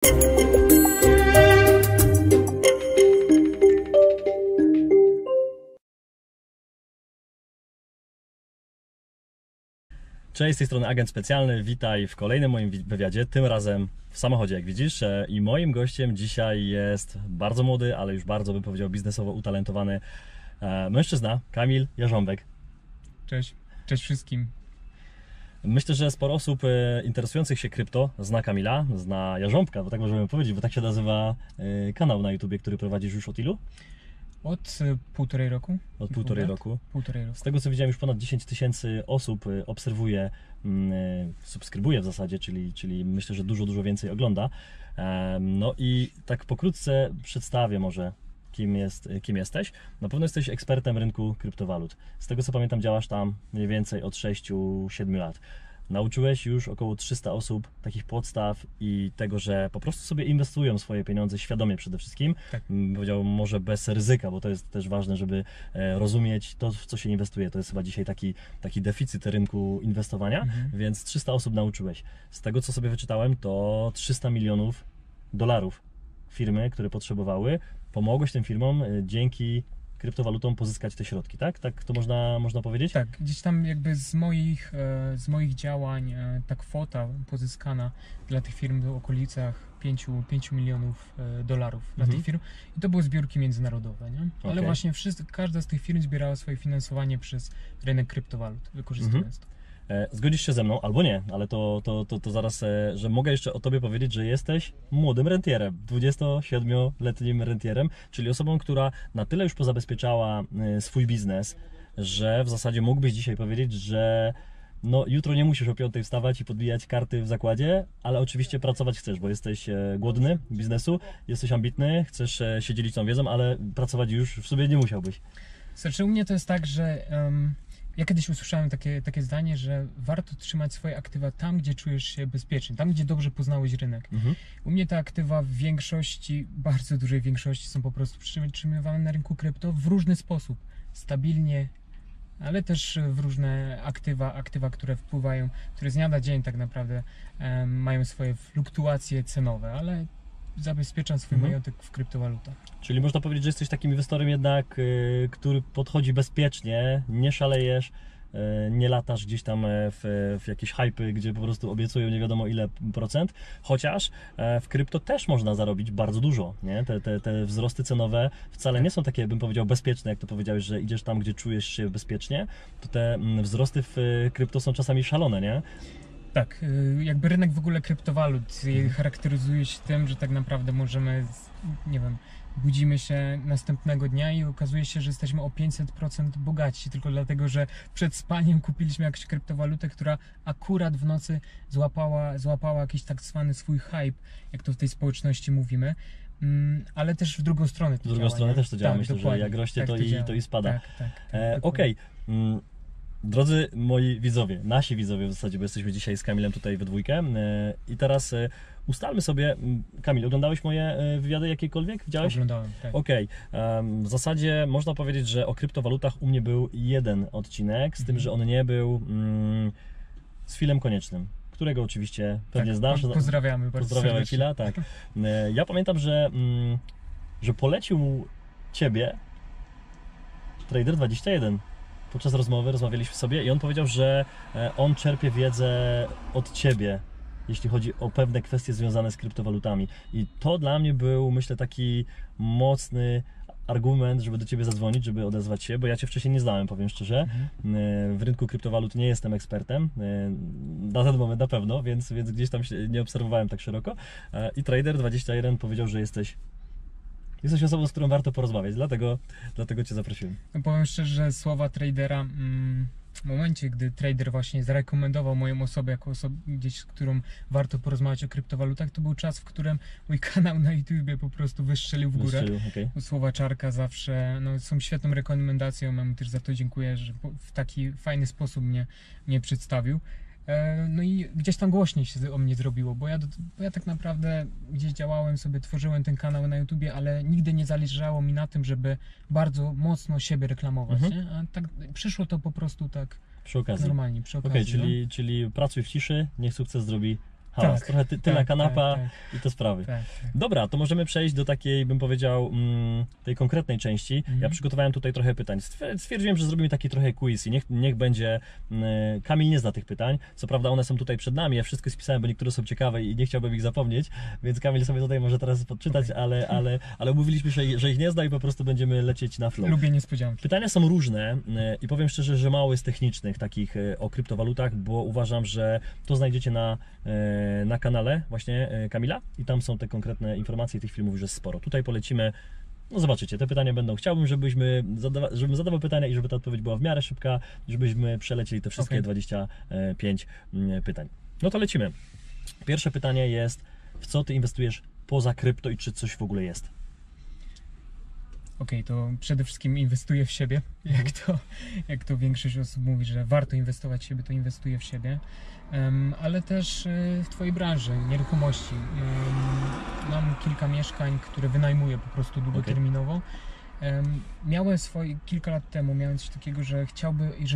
Cześć, z tej strony agent specjalny, witaj w kolejnym moim wywiadzie, tym razem w samochodzie, jak widzisz. I moim gościem dzisiaj jest bardzo młody, ale już bardzo, bym powiedział, biznesowo utalentowany mężczyzna, Kamil Jarząbek. Cześć, cześć wszystkim. Myślę, że sporo osób interesujących się krypto zna Kamila, zna Jarząbka, bo tak możemy powiedzieć, bo tak się nazywa kanał na YouTubie, który prowadzisz już od ilu? Od półtorej roku. Od półtorej roku. Półtorej roku. Z tego co widziałem, już ponad 10 000 osób obserwuje, subskrybuje w zasadzie, czyli myślę, że dużo więcej ogląda. No i tak pokrótce przedstawię może, kim jesteś. Na pewno jesteś ekspertem rynku kryptowalut. Z tego co pamiętam, działasz tam mniej więcej od 6-7 lat. Nauczyłeś już około 300 osób takich podstaw i tego, że po prostu sobie inwestują swoje pieniądze świadomie przede wszystkim. Tak. Powiedział, może bez ryzyka, bo to jest też ważne, żeby rozumieć to, w co się inwestuje. To jest chyba dzisiaj taki deficyt rynku inwestowania, więc 300 osób nauczyłeś. Z tego, co sobie wyczytałem, to 300 milionów dolarów firmy, które potrzebowały, pomogłeś tym firmom dzięki kryptowalutom pozyskać te środki, tak? Tak to można powiedzieć? Tak, gdzieś tam jakby z moich działań ta kwota pozyskana dla tych firm w okolicach 5 milionów dolarów dla tych firm i to były zbiórki międzynarodowe, nie? Ale właśnie każda z tych firm zbierała swoje finansowanie przez rynek kryptowalut, wykorzystując to. Zgodzisz się ze mną, albo nie, ale to zaraz, że mogę jeszcze o Tobie powiedzieć, że jesteś młodym rentierem, 27-letnim rentierem, czyli osobą, która na tyle już pozabezpieczała swój biznes, że w zasadzie mógłbyś dzisiaj powiedzieć, że no, jutro nie musisz o 5 wstawać i podbijać karty w zakładzie, ale oczywiście pracować chcesz, bo jesteś głodny biznesu, jesteś ambitny, chcesz się dzielić tą wiedzą, ale pracować już w sobie nie musiałbyś. Znaczy u mnie to jest tak, że ja kiedyś usłyszałem takie zdanie, że warto trzymać swoje aktywa tam, gdzie czujesz się bezpiecznie, tam, gdzie dobrze poznałeś rynek. U mnie te aktywa w większości, bardzo dużej większości są po prostu przytrzymywane na rynku krypto w różny sposób, stabilnie, ale też w różne aktywa, które wpływają, które z dnia na dzień tak naprawdę mają swoje fluktuacje cenowe, ale zabezpieczam swój majątek w kryptowalutach. Czyli można powiedzieć, że jesteś takim inwestorem jednak, który podchodzi bezpiecznie, nie szalejesz, nie latasz gdzieś tam w jakieś hypy, gdzie po prostu obiecują nie wiadomo ile procent, chociaż w krypto też można zarobić bardzo dużo, nie? Te wzrosty cenowe wcale nie są takie, bym powiedział, bezpieczne, jak to powiedziałeś, że idziesz tam, gdzie czujesz się bezpiecznie, to te wzrosty w krypto są czasami szalone, nie? Tak, jakby rynek w ogóle kryptowalut charakteryzuje się tym, że tak naprawdę możemy, nie wiem, budzimy się następnego dnia i okazuje się, że jesteśmy o 500% bogaci, tylko dlatego, że przed spaniem kupiliśmy jakąś kryptowalutę, która akurat w nocy złapała jakiś tak zwany swój hype, jak to w tej społeczności mówimy. Ale też w drugą stronę to działa. W drugą stronę też to działa, tak, myślę, dokładnie. że jak rośnie, tak to i spada. Tak, Okej. Drodzy moi widzowie, nasi widzowie w zasadzie, bo jesteśmy dzisiaj z Kamilem tutaj we dwójkę i teraz ustalmy sobie, Kamil, oglądałeś moje wywiady jakiekolwiek? Widziałeś? Oglądałem, tak. Okej. W zasadzie można powiedzieć, że o kryptowalutach u mnie był jeden odcinek, z tym, że on nie był z Filem Koniecznym, którego oczywiście pewnie znasz. Pozdrawiamy bardzo Pozdrawiamy Fila, tak. Ja pamiętam, że polecił Ciebie Trader21. Podczas rozmowy rozmawialiśmy sobie i on powiedział, że on czerpie wiedzę od Ciebie, jeśli chodzi o pewne kwestie związane z kryptowalutami. I to dla mnie był, myślę, taki mocny argument, żeby do Ciebie zadzwonić, żeby odezwać się, bo ja Cię wcześniej nie znałem, powiem szczerze. W rynku kryptowalut nie jestem ekspertem, na ten moment na pewno, więc gdzieś tam się nie obserwowałem tak szeroko. I Trader21 powiedział, że jesteś osobą, z którą warto porozmawiać, dlatego Cię zaprosiłem. No powiem szczerze, że słowa tradera w momencie, gdy trader właśnie zarekomendował moją osobę jako osobę gdzieś, z którą warto porozmawiać o kryptowalutach, to był czas, w którym mój kanał na YouTubie po prostu wystrzelił w górę. Słowa Czarka zawsze są świetną rekomendacją, ja mu też za to dziękuję, że w taki fajny sposób mnie przedstawił. No i gdzieś tam głośniej się o mnie zrobiło, bo ja tak naprawdę gdzieś działałem sobie, tworzyłem ten kanał na YouTubie, ale nigdy nie zależało mi na tym, żeby bardzo mocno siebie reklamować, nie? A tak przyszło to po prostu tak przy okazji. Normalnie, przy okazji. Czyli pracuj w ciszy, niech sukces zrobi hałas, trochę tylna kanapa tak, i te sprawy. tak. Dobra, to możemy przejść do takiej, bym powiedział, tej konkretnej części. Ja przygotowałem tutaj trochę pytań. Stwierdziłem, że zrobimy taki trochę quiz i niech będzie... Kamil nie zna tych pytań. Co prawda one są tutaj przed nami, ja wszystko spisałem, bo niektóre są ciekawe i nie chciałbym ich zapomnieć, więc Kamil sobie tutaj może teraz podczytać, ale mówiliśmy, że ich nie zna i po prostu będziemy lecieć na flow. Lubię niespodzianki. Pytania są różne i powiem szczerze, że mało jest technicznych takich o kryptowalutach, bo uważam, że to znajdziecie na kanale właśnie Kamila i tam są te konkretne informacje i tych filmów już jest sporo. Tutaj polecimy, no zobaczycie, te pytania będą. Chciałbym, żebym zadawał pytania i żeby ta odpowiedź była w miarę szybka, żebyśmy przelecieli te wszystkie 25 pytań. No to lecimy. Pierwsze pytanie jest, w co ty inwestujesz poza krypto i czy coś w ogóle jest? Okej, to przede wszystkim inwestuję w siebie, jak to większość osób mówi, że warto inwestować w siebie, to inwestuję w siebie, ale też w Twojej branży, nieruchomości. Mam kilka mieszkań, które wynajmuję po prostu długoterminowo. Miałem kilka lat temu miałem coś takiego, że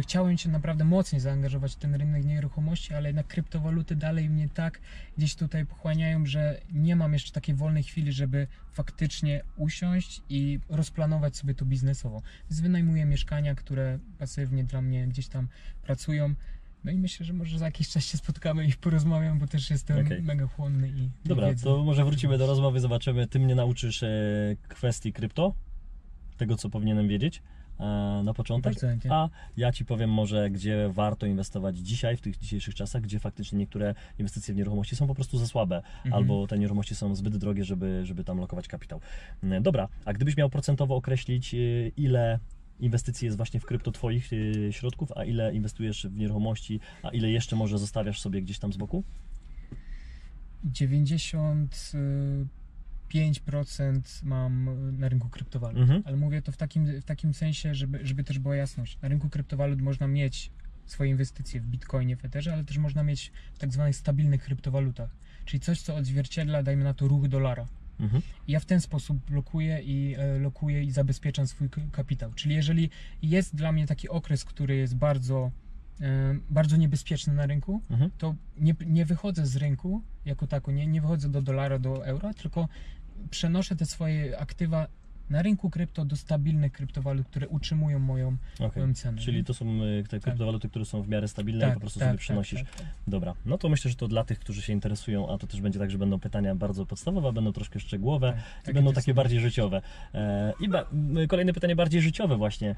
chciałem się naprawdę mocniej zaangażować w ten rynek nieruchomości, ale jednak kryptowaluty dalej mnie tak gdzieś tutaj pochłaniają, że nie mam jeszcze takiej wolnej chwili, żeby faktycznie usiąść i rozplanować sobie to biznesowo. Więc wynajmuję mieszkania, które pasywnie dla mnie gdzieś tam pracują. No i myślę, że może za jakiś czas się spotkamy i porozmawiam, bo też jestem mega chłonny i dobra, wiedzy. To może wrócimy do rozmowy, zobaczymy. Ty mnie nauczysz kwestii krypto, tego co powinienem wiedzieć na początek, a ja Ci powiem może, gdzie warto inwestować dzisiaj, w tych dzisiejszych czasach, gdzie faktycznie niektóre inwestycje w nieruchomości są po prostu za słabe, albo te nieruchomości są zbyt drogie, żeby tam lokować kapitał. Dobra, a gdybyś miał procentowo określić, ile inwestycji jest właśnie w krypto Twoich środków, a ile inwestujesz w nieruchomości, a ile jeszcze może zostawiasz sobie gdzieś tam z boku? 95% mam na rynku kryptowalut, ale mówię to w takim sensie, żeby też była jasność. Na rynku kryptowalut można mieć swoje inwestycje w Bitcoinie, w Etherze, ale też można mieć w tak zwanych stabilnych kryptowalutach, czyli coś, co odzwierciedla, dajmy na to, ruch dolara. I ja w ten sposób lokuję i zabezpieczam swój kapitał. Czyli jeżeli jest dla mnie taki okres, który jest bardzo niebezpieczny na rynku, to nie wychodzę z rynku jako tako, nie wychodzę do dolara, do euro, tylko przenoszę te swoje aktywa na rynku krypto do stabilnych kryptowalut, które utrzymują moją cenę. Czyli to są te kryptowaluty, które są w miarę stabilne i po prostu sobie przenosisz. Tak. Dobra, no to myślę, że to dla tych, którzy się interesują, a to też będzie tak, że będą pytania bardzo podstawowe, będą troszkę szczegółowe i będą takie bardziej życiowe. Kolejne pytanie bardziej życiowe właśnie.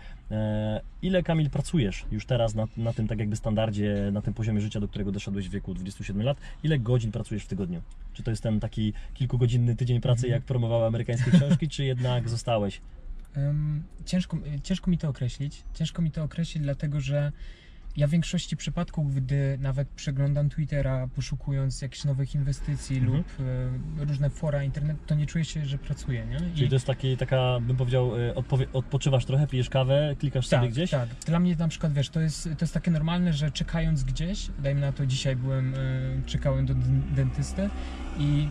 Ile, Kamil, pracujesz już teraz na tym tak jakby standardzie, na tym poziomie życia, do którego doszedłeś w wieku 27 lat? Ile godzin pracujesz w tygodniu? Czy to jest ten taki kilkugodzinny tydzień pracy, jak promowały amerykańskie książki, czy jednak zostałeś? Ciężko mi to określić. Ciężko mi to określić, dlatego że ja w większości przypadków, gdy nawet przeglądam Twittera, poszukując jakichś nowych inwestycji lub różne fora internetu, to nie czuję się, że pracuję, nie? Czyli to jest taka, bym powiedział, odpoczywasz trochę, pijesz kawę, klikasz sobie gdzieś? Tak. Dla mnie na przykład, wiesz, to jest takie normalne, że czekając gdzieś, dajmy na to, dzisiaj czekałem do dentysty i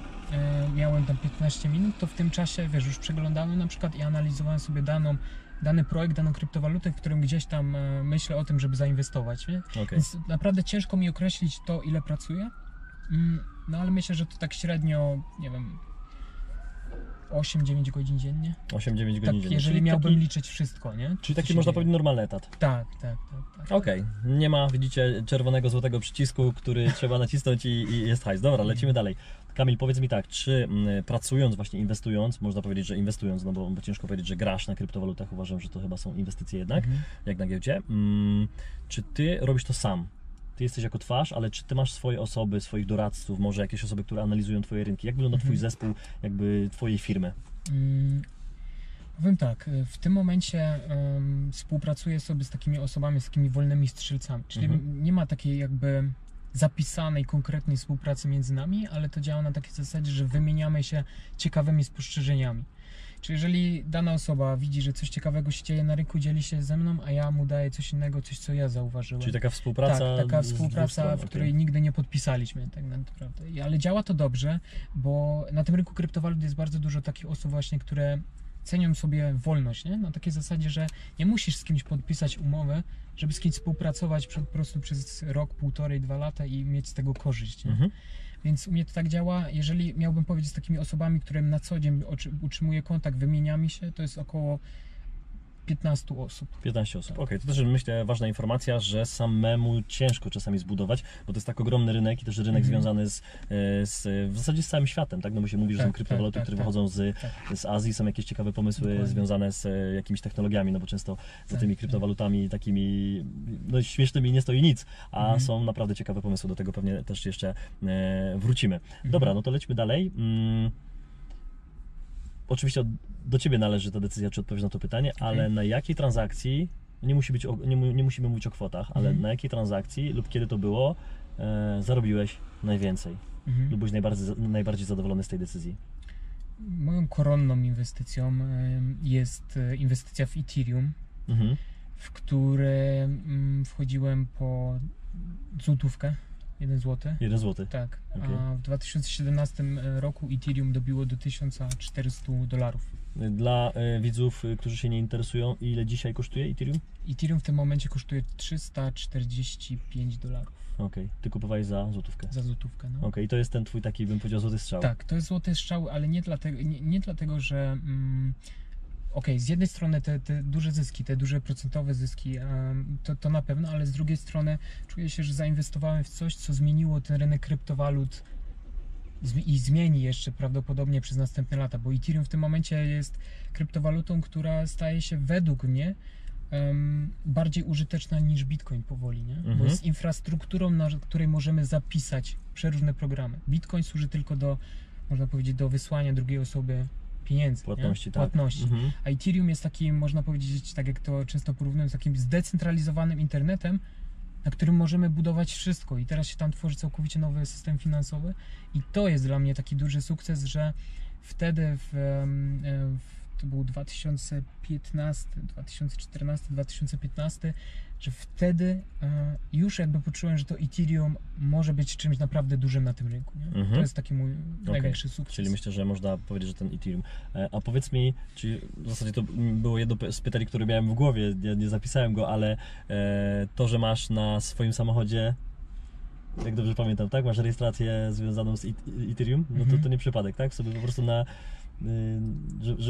miałem tam 15 minut, to w tym czasie, wiesz, już przeglądałem na przykład i analizowałem sobie dany projekt, daną kryptowalutę, w którym gdzieś tam myślę o tym, żeby zainwestować, nie? Więc naprawdę ciężko mi określić to, ile pracuję, no ale myślę, że to tak średnio, nie wiem, 8-9 godzin dziennie. 8-9 godzin dziennie. Jeżeli miałbym liczyć wszystko, nie? Czyli taki, można powiedzieć, normalny etat. Tak. Okej. Nie ma, widzicie, czerwonego, złotego przycisku, który trzeba nacisnąć i jest hajs. Dobra, lecimy dalej. Kamil, powiedz mi tak, czy pracując, właśnie inwestując, można powiedzieć, że inwestując, no bo ciężko powiedzieć, że grasz na kryptowalutach, uważam, że to chyba są inwestycje jednak, jak na giełdzie, czy ty robisz to sam? Ty jesteś jako twarz, ale czy ty masz swoje osoby, swoich doradców, może jakieś osoby, które analizują twoje rynki? Jak wygląda twój zespół, jakby twojej firmy? Powiem tak, w tym momencie współpracuję sobie z takimi osobami, z takimi wolnymi strzelcami, czyli nie ma takiej jakby zapisanej, konkretnej współpracy między nami, ale to działa na takiej zasadzie, że wymieniamy się ciekawymi spostrzeżeniami. Czyli jeżeli dana osoba widzi, że coś ciekawego się dzieje na rynku, dzieli się ze mną, a ja mu daję coś innego, coś co ja zauważyłem. Czyli taka współpraca? Tak, taka współpraca, w której nigdy nie podpisaliśmy tak naprawdę. Ale działa to dobrze, bo na tym rynku kryptowalut jest bardzo dużo takich osób właśnie, które cenią sobie wolność, nie? Na takiej zasadzie, że nie musisz z kimś podpisać umowę, żeby z kimś współpracować po prostu przez rok, 1,5, 2 lata i mieć z tego korzyść. Nie? Więc u mnie to tak działa. Jeżeli miałbym powiedzieć z takimi osobami, którym na co dzień utrzymuję kontakt, wymieniamy się, to jest około 15 osób. 15 osób. Okej, to też myślę ważna informacja, że samemu ciężko czasami zbudować, bo to jest tak ogromny rynek i też rynek związany w zasadzie z całym światem, tak? No bo się mówi, że są kryptowaluty, które wychodzą z Azji, są jakieś ciekawe pomysły Dokładnie. związane z jakimiś technologiami, no bo często za tymi kryptowalutami takimi no śmiesznymi nie stoi nic, a są naprawdę ciekawe pomysły, do tego pewnie też jeszcze wrócimy. Dobra, no to lećmy dalej. Oczywiście do Ciebie należy ta decyzja, czy odpowiesz na to pytanie, ale na jakiej transakcji, nie musimy mówić o kwotach, ale na jakiej transakcji lub kiedy to było, zarobiłeś najwięcej lub byłeś najbardziej zadowolony z tej decyzji? Moją koronną inwestycją jest inwestycja w Ethereum, w które wchodziłem po złotówkę, 1 zł. 1 zł. Tak, Okay. a w 2017 roku Ethereum dobiło do $1400. Dla widzów, którzy się nie interesują, ile dzisiaj kosztuje Ethereum? Ethereum w tym momencie kosztuje $345. Okej, ty kupowałeś za złotówkę. Za złotówkę, no. Okej, to jest ten twój taki, bym powiedział, złoty strzał. Tak, to jest złoty strzał, ale nie dlatego, że z jednej strony te duże zyski, te duże procentowe zyski, to na pewno, ale z drugiej strony czuję się, że zainwestowałem w coś, co zmieniło ten rynek kryptowalut i zmieni jeszcze prawdopodobnie przez następne lata, bo Ethereum w tym momencie jest kryptowalutą, która staje się według mnie bardziej użyteczna niż Bitcoin powoli, nie? Bo jest infrastrukturą, na której możemy zapisać przeróżne programy. Bitcoin służy tylko do, można powiedzieć, do wysłania drugiej osoby pieniędzy, płatności, nie? tak. Płatności. A Ethereum jest takim, można powiedzieć, tak jak to często porównuję, z takim zdecentralizowanym internetem, na którym możemy budować wszystko i teraz się tam tworzy całkowicie nowy system finansowy i to jest dla mnie taki duży sukces, że wtedy to był 2015, 2014, 2015, że wtedy już jakby poczułem, że to Ethereum może być czymś naprawdę dużym na tym rynku. Nie? To jest taki mój największy sukces. Czyli myślę, że można powiedzieć, że ten Ethereum. A powiedz mi, czy w zasadzie to było jedno z pytań, które miałem w głowie, nie zapisałem go, ale to, że masz na swoim samochodzie, jak dobrze pamiętam, tak? Masz rejestrację związaną z Ethereum, no to nie przypadek, tak? Sobie po prostu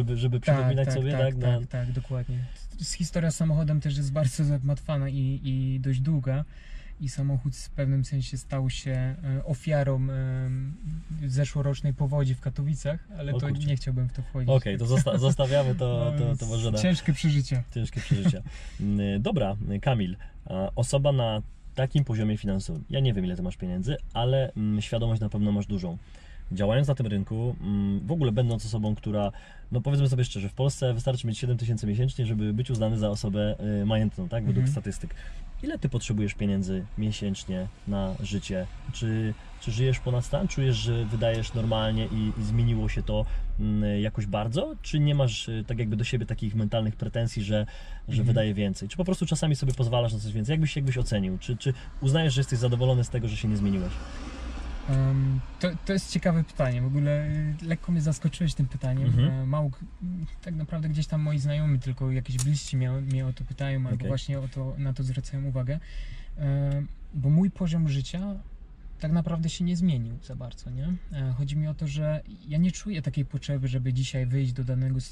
żeby przypominać sobie, tak? Tak, dokładnie. Historia z samochodem też jest bardzo zagmatwana i dość długa. I samochód w pewnym sensie stał się ofiarą zeszłorocznej powodzi w Katowicach, ale to nie chciałbym w to wchodzić. Okej, to zostawiamy to może na... Ciężkie przeżycia. Ciężkie przeżycia. Dobra, Kamil, osoba na takim poziomie finansowym, ja nie wiem ile ty masz pieniędzy, ale świadomość na pewno masz dużą. Działając na tym rynku, w ogóle będąc osobą, która, no powiedzmy sobie szczerze, w Polsce wystarczy mieć 7 000 miesięcznie, żeby być uznany za osobę majętną, tak, według statystyk. Ile ty potrzebujesz pieniędzy miesięcznie na życie? Czy żyjesz ponad stan? Czujesz, że wydajesz normalnie i zmieniło się to jakoś bardzo? Czy nie masz tak jakby do siebie takich mentalnych pretensji, że wydaje więcej? Czy po prostu czasami sobie pozwalasz na coś więcej? Jakbyś ocenił? Czy uznajesz, że jesteś zadowolony z tego, że się nie zmieniłeś? To jest ciekawe pytanie. W ogóle lekko mnie zaskoczyłeś tym pytaniem. Mało, tak naprawdę gdzieś tam moi znajomi, tylko jakieś bliżsi mnie o to pytają, albo właśnie na to zwracają uwagę. Bo mój poziom życia tak naprawdę się nie zmienił za bardzo, nie? Chodzi mi o to, że ja nie czuję takiej potrzeby, żeby dzisiaj wyjść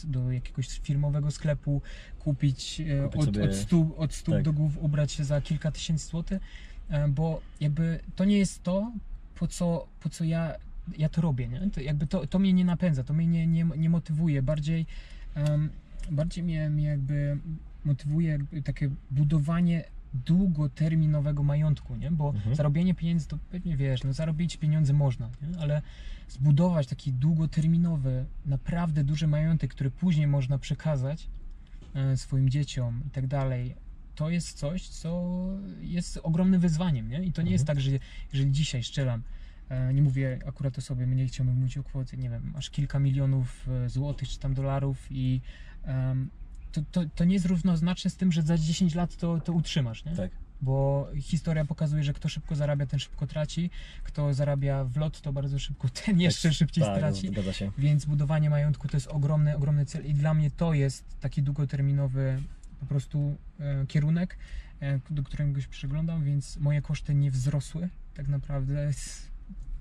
do jakiegoś firmowego sklepu, kupić od stóp do głów, ubrać się za kilka tysięcy złotych, bo jakby to nie jest to, po co ja to robię, nie? To mnie nie napędza, to mnie nie motywuje, bardziej mnie jakby motywuje jakby takie budowanie długoterminowego majątku, nie? Bo zarobienie pieniędzy to pewnie wiesz, no zarobić pieniądze można, nie? Ale zbudować taki długoterminowy, naprawdę duży majątek, który później można przekazać swoim dzieciom i tak dalej, to jest coś, co jest ogromnym wyzwaniem, nie? I to nie jest tak, że jeżeli dzisiaj strzelam, nie mówię akurat o sobie, nie chciałbym mówić o kwocie, nie wiem, aż kilka milionów złotych czy tam dolarów i to nie jest równoznaczne z tym, że za 10 lat to utrzymasz, nie? Tak. Bo historia pokazuje, że kto szybko zarabia, ten szybko traci, kto zarabia w lot, to bardzo szybko ten jeszcze szybciej straci, zgadza się. Więc budowanie majątku to jest ogromny cel i dla mnie to jest taki długoterminowy po prostu kierunek, do którego się przyglądam, więc moje koszty nie wzrosły tak naprawdę.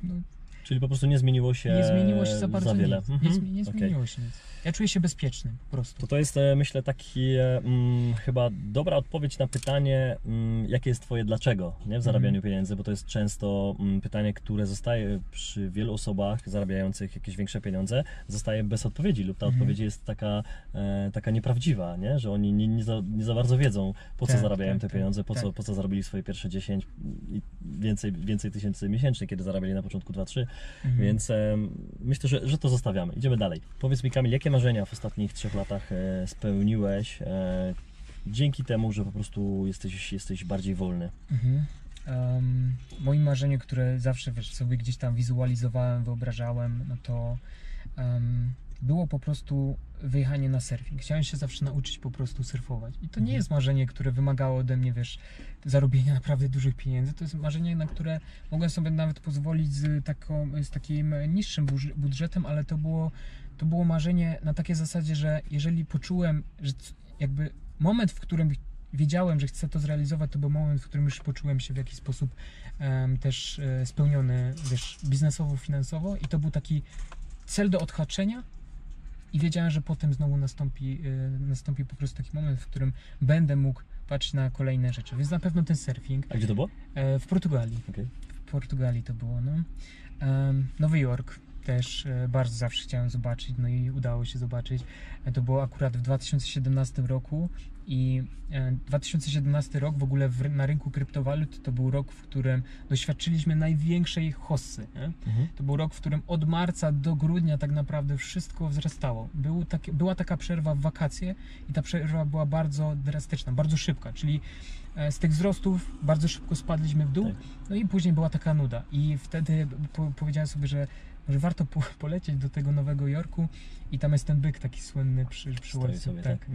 No, Czyli po prostu nie zmieniło się Nie zmieniło się za bardzo wiele. nic. Mhm. Nie Okej. zmieniło się nic. Ja czuję się bezpieczny po prostu. To jest, myślę, taki chyba dobra odpowiedź na pytanie, jakie jest twoje dlaczego, nie, w zarabianiu pieniędzy, bo to jest często pytanie, które zostaje przy wielu osobach zarabiających jakieś większe pieniądze, zostaje bez odpowiedzi lub ta odpowiedź jest taka nieprawdziwa, nie? Że oni nie za bardzo wiedzą, po co Tak, zarabiają tak, te tak, pieniądze, tak. po co zarobili swoje pierwsze 10 i więcej tysięcy miesięcznie, kiedy zarabiali na początku 2-3, więc myślę, że to zostawiamy. Idziemy dalej. Powiedz mi, Kamil, jakie marzenia w ostatnich 3 latach spełniłeś dzięki temu, że po prostu jesteś bardziej wolny? Moim marzeniem, które zawsze sobie gdzieś tam wizualizowałem, wyobrażałem, no to było po prostu wyjechanie na surfing. Chciałem się zawsze nauczyć po prostu surfować. I to nie jest marzenie, które wymagało ode mnie, zarobienia naprawdę dużych pieniędzy. To jest marzenie, na które mogłem sobie nawet pozwolić z takim niższym budżetem, ale to było marzenie na takiej zasadzie, że jeżeli poczułem, że jakby moment, w którym wiedziałem, że chcę to zrealizować, to był moment, w którym już poczułem się w jakiś sposób też spełniony, biznesowo, finansowo, i to był taki cel do odhaczenia i wiedziałem, że potem znowu nastąpi po prostu taki moment, w którym będę mógł patrzeć na kolejne rzeczy, więc na pewno ten surfing. A gdzie to było? W Portugalii. Okay. W Portugalii to było, no. Nowy Jork też bardzo zawsze chciałem zobaczyć, no i udało się zobaczyć. To było akurat w 2017 roku i 2017 rok w ogóle na rynku kryptowalut to był rok, w którym doświadczyliśmy największej hossy. To był rok, w którym od marca do grudnia tak naprawdę wszystko wzrastało. Była taka przerwa w wakacje i ta przerwa była bardzo drastyczna, bardzo szybka, czyli z tych wzrostów bardzo szybko spadliśmy w dół, no i później była taka nuda i wtedy powiedziałem sobie, że warto polecieć do tego Nowego Jorku i tam jest ten byk taki słynny przy łońcu, tak.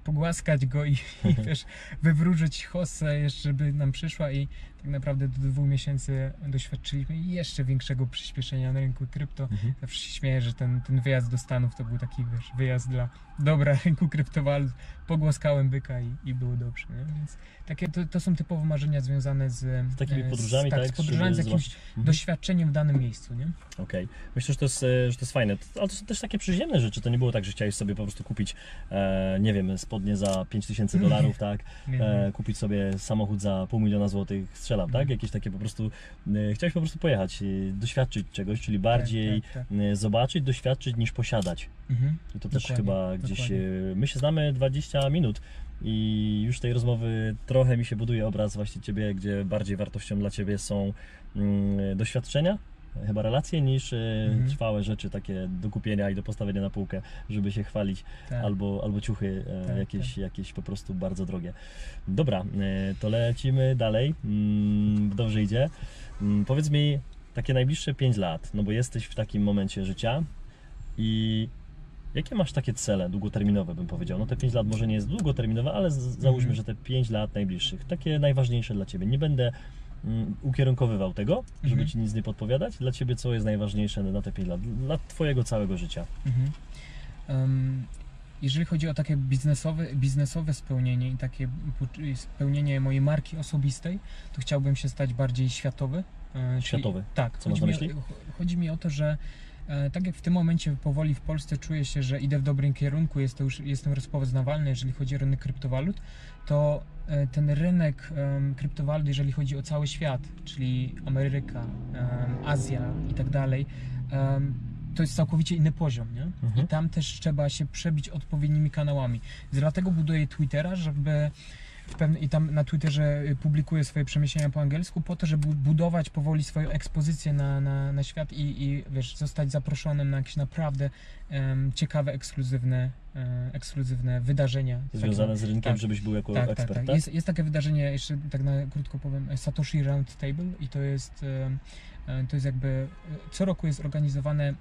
Pogłaskać go i wiesz, wywróżyć hossę jeszcze, żeby nam przyszła, i tak naprawdę do 2 miesięcy doświadczyliśmy jeszcze większego przyspieszenia na rynku krypto. Zawsze się śmieję, że ten wyjazd do Stanów to był taki, wiesz, wyjazd dla dobra rynku kryptowalut. Pogłaskałem byka i było dobrze, nie? Więc takie to są typowo marzenia związane z takimi podróżami, z podróżami, z jakimś doświadczeniem w danym miejscu, nie? Okej. Myślę, że to jest fajne, ale to są też takie przyziemne rzeczy. To nie było tak, że chciałeś sobie po prostu kupić, nie wiem, spodnie za $5000, tak? Kupić sobie samochód za $500,000, strzelam, tak? Jakieś takie po prostu, chciałeś po prostu pojechać, doświadczyć czegoś, czyli bardziej zobaczyć, doświadczyć niż posiadać. I to też chyba gdzieś, my się znamy 20 minut i już tej rozmowy trochę mi się buduje obraz właśnie Ciebie, gdzie bardziej wartością dla Ciebie są doświadczenia, chyba relacje, niż trwałe rzeczy takie do kupienia i do postawienia na półkę, żeby się chwalić, albo ciuchy jakieś po prostu bardzo drogie. Dobra, to lecimy dalej, dobrze idzie. Powiedz mi, takie najbliższe 5 lat, no bo jesteś w takim momencie życia i jakie masz takie cele długoterminowe, bym powiedział? No te 5 lat może nie jest długoterminowe, ale załóżmy, że te 5 lat najbliższych, takie najważniejsze dla Ciebie. Nie będę ukierunkowywał tego, żeby Ci nic nie podpowiadać. Dla Ciebie co jest najważniejsze na te 5 lat, dla Twojego całego życia? Jeżeli chodzi o takie biznesowe spełnienie i takie spełnienie mojej marki osobistej, to chciałbym się stać bardziej światowy. Światowy? Tak. Co masz na myśli? Chodzi mi o to, że tak jak w tym momencie powoli w Polsce czuję się, że idę w dobrym kierunku, jestem rozpoznawalny, jeżeli chodzi o rynek kryptowalut, to ten rynek kryptowalut, jeżeli chodzi o cały świat, czyli Ameryka, Azja i tak dalej, to jest całkowicie inny poziom, nie? I tam też trzeba się przebić odpowiednimi kanałami. Dlatego buduję Twittera, żeby i tam na Twitterze publikuję swoje przemyślenia po angielsku, po to, żeby budować powoli swoją ekspozycję na świat i wiesz, zostać zaproszonym na jakieś naprawdę ciekawe, ekskluzywne wydarzenia. Związane z rynkiem, żebyś był jako ekspert, tak? Jest takie wydarzenie, jeszcze tak na krótko powiem, Satoshi Roundtable, i to jest jakby co roku jest organizowane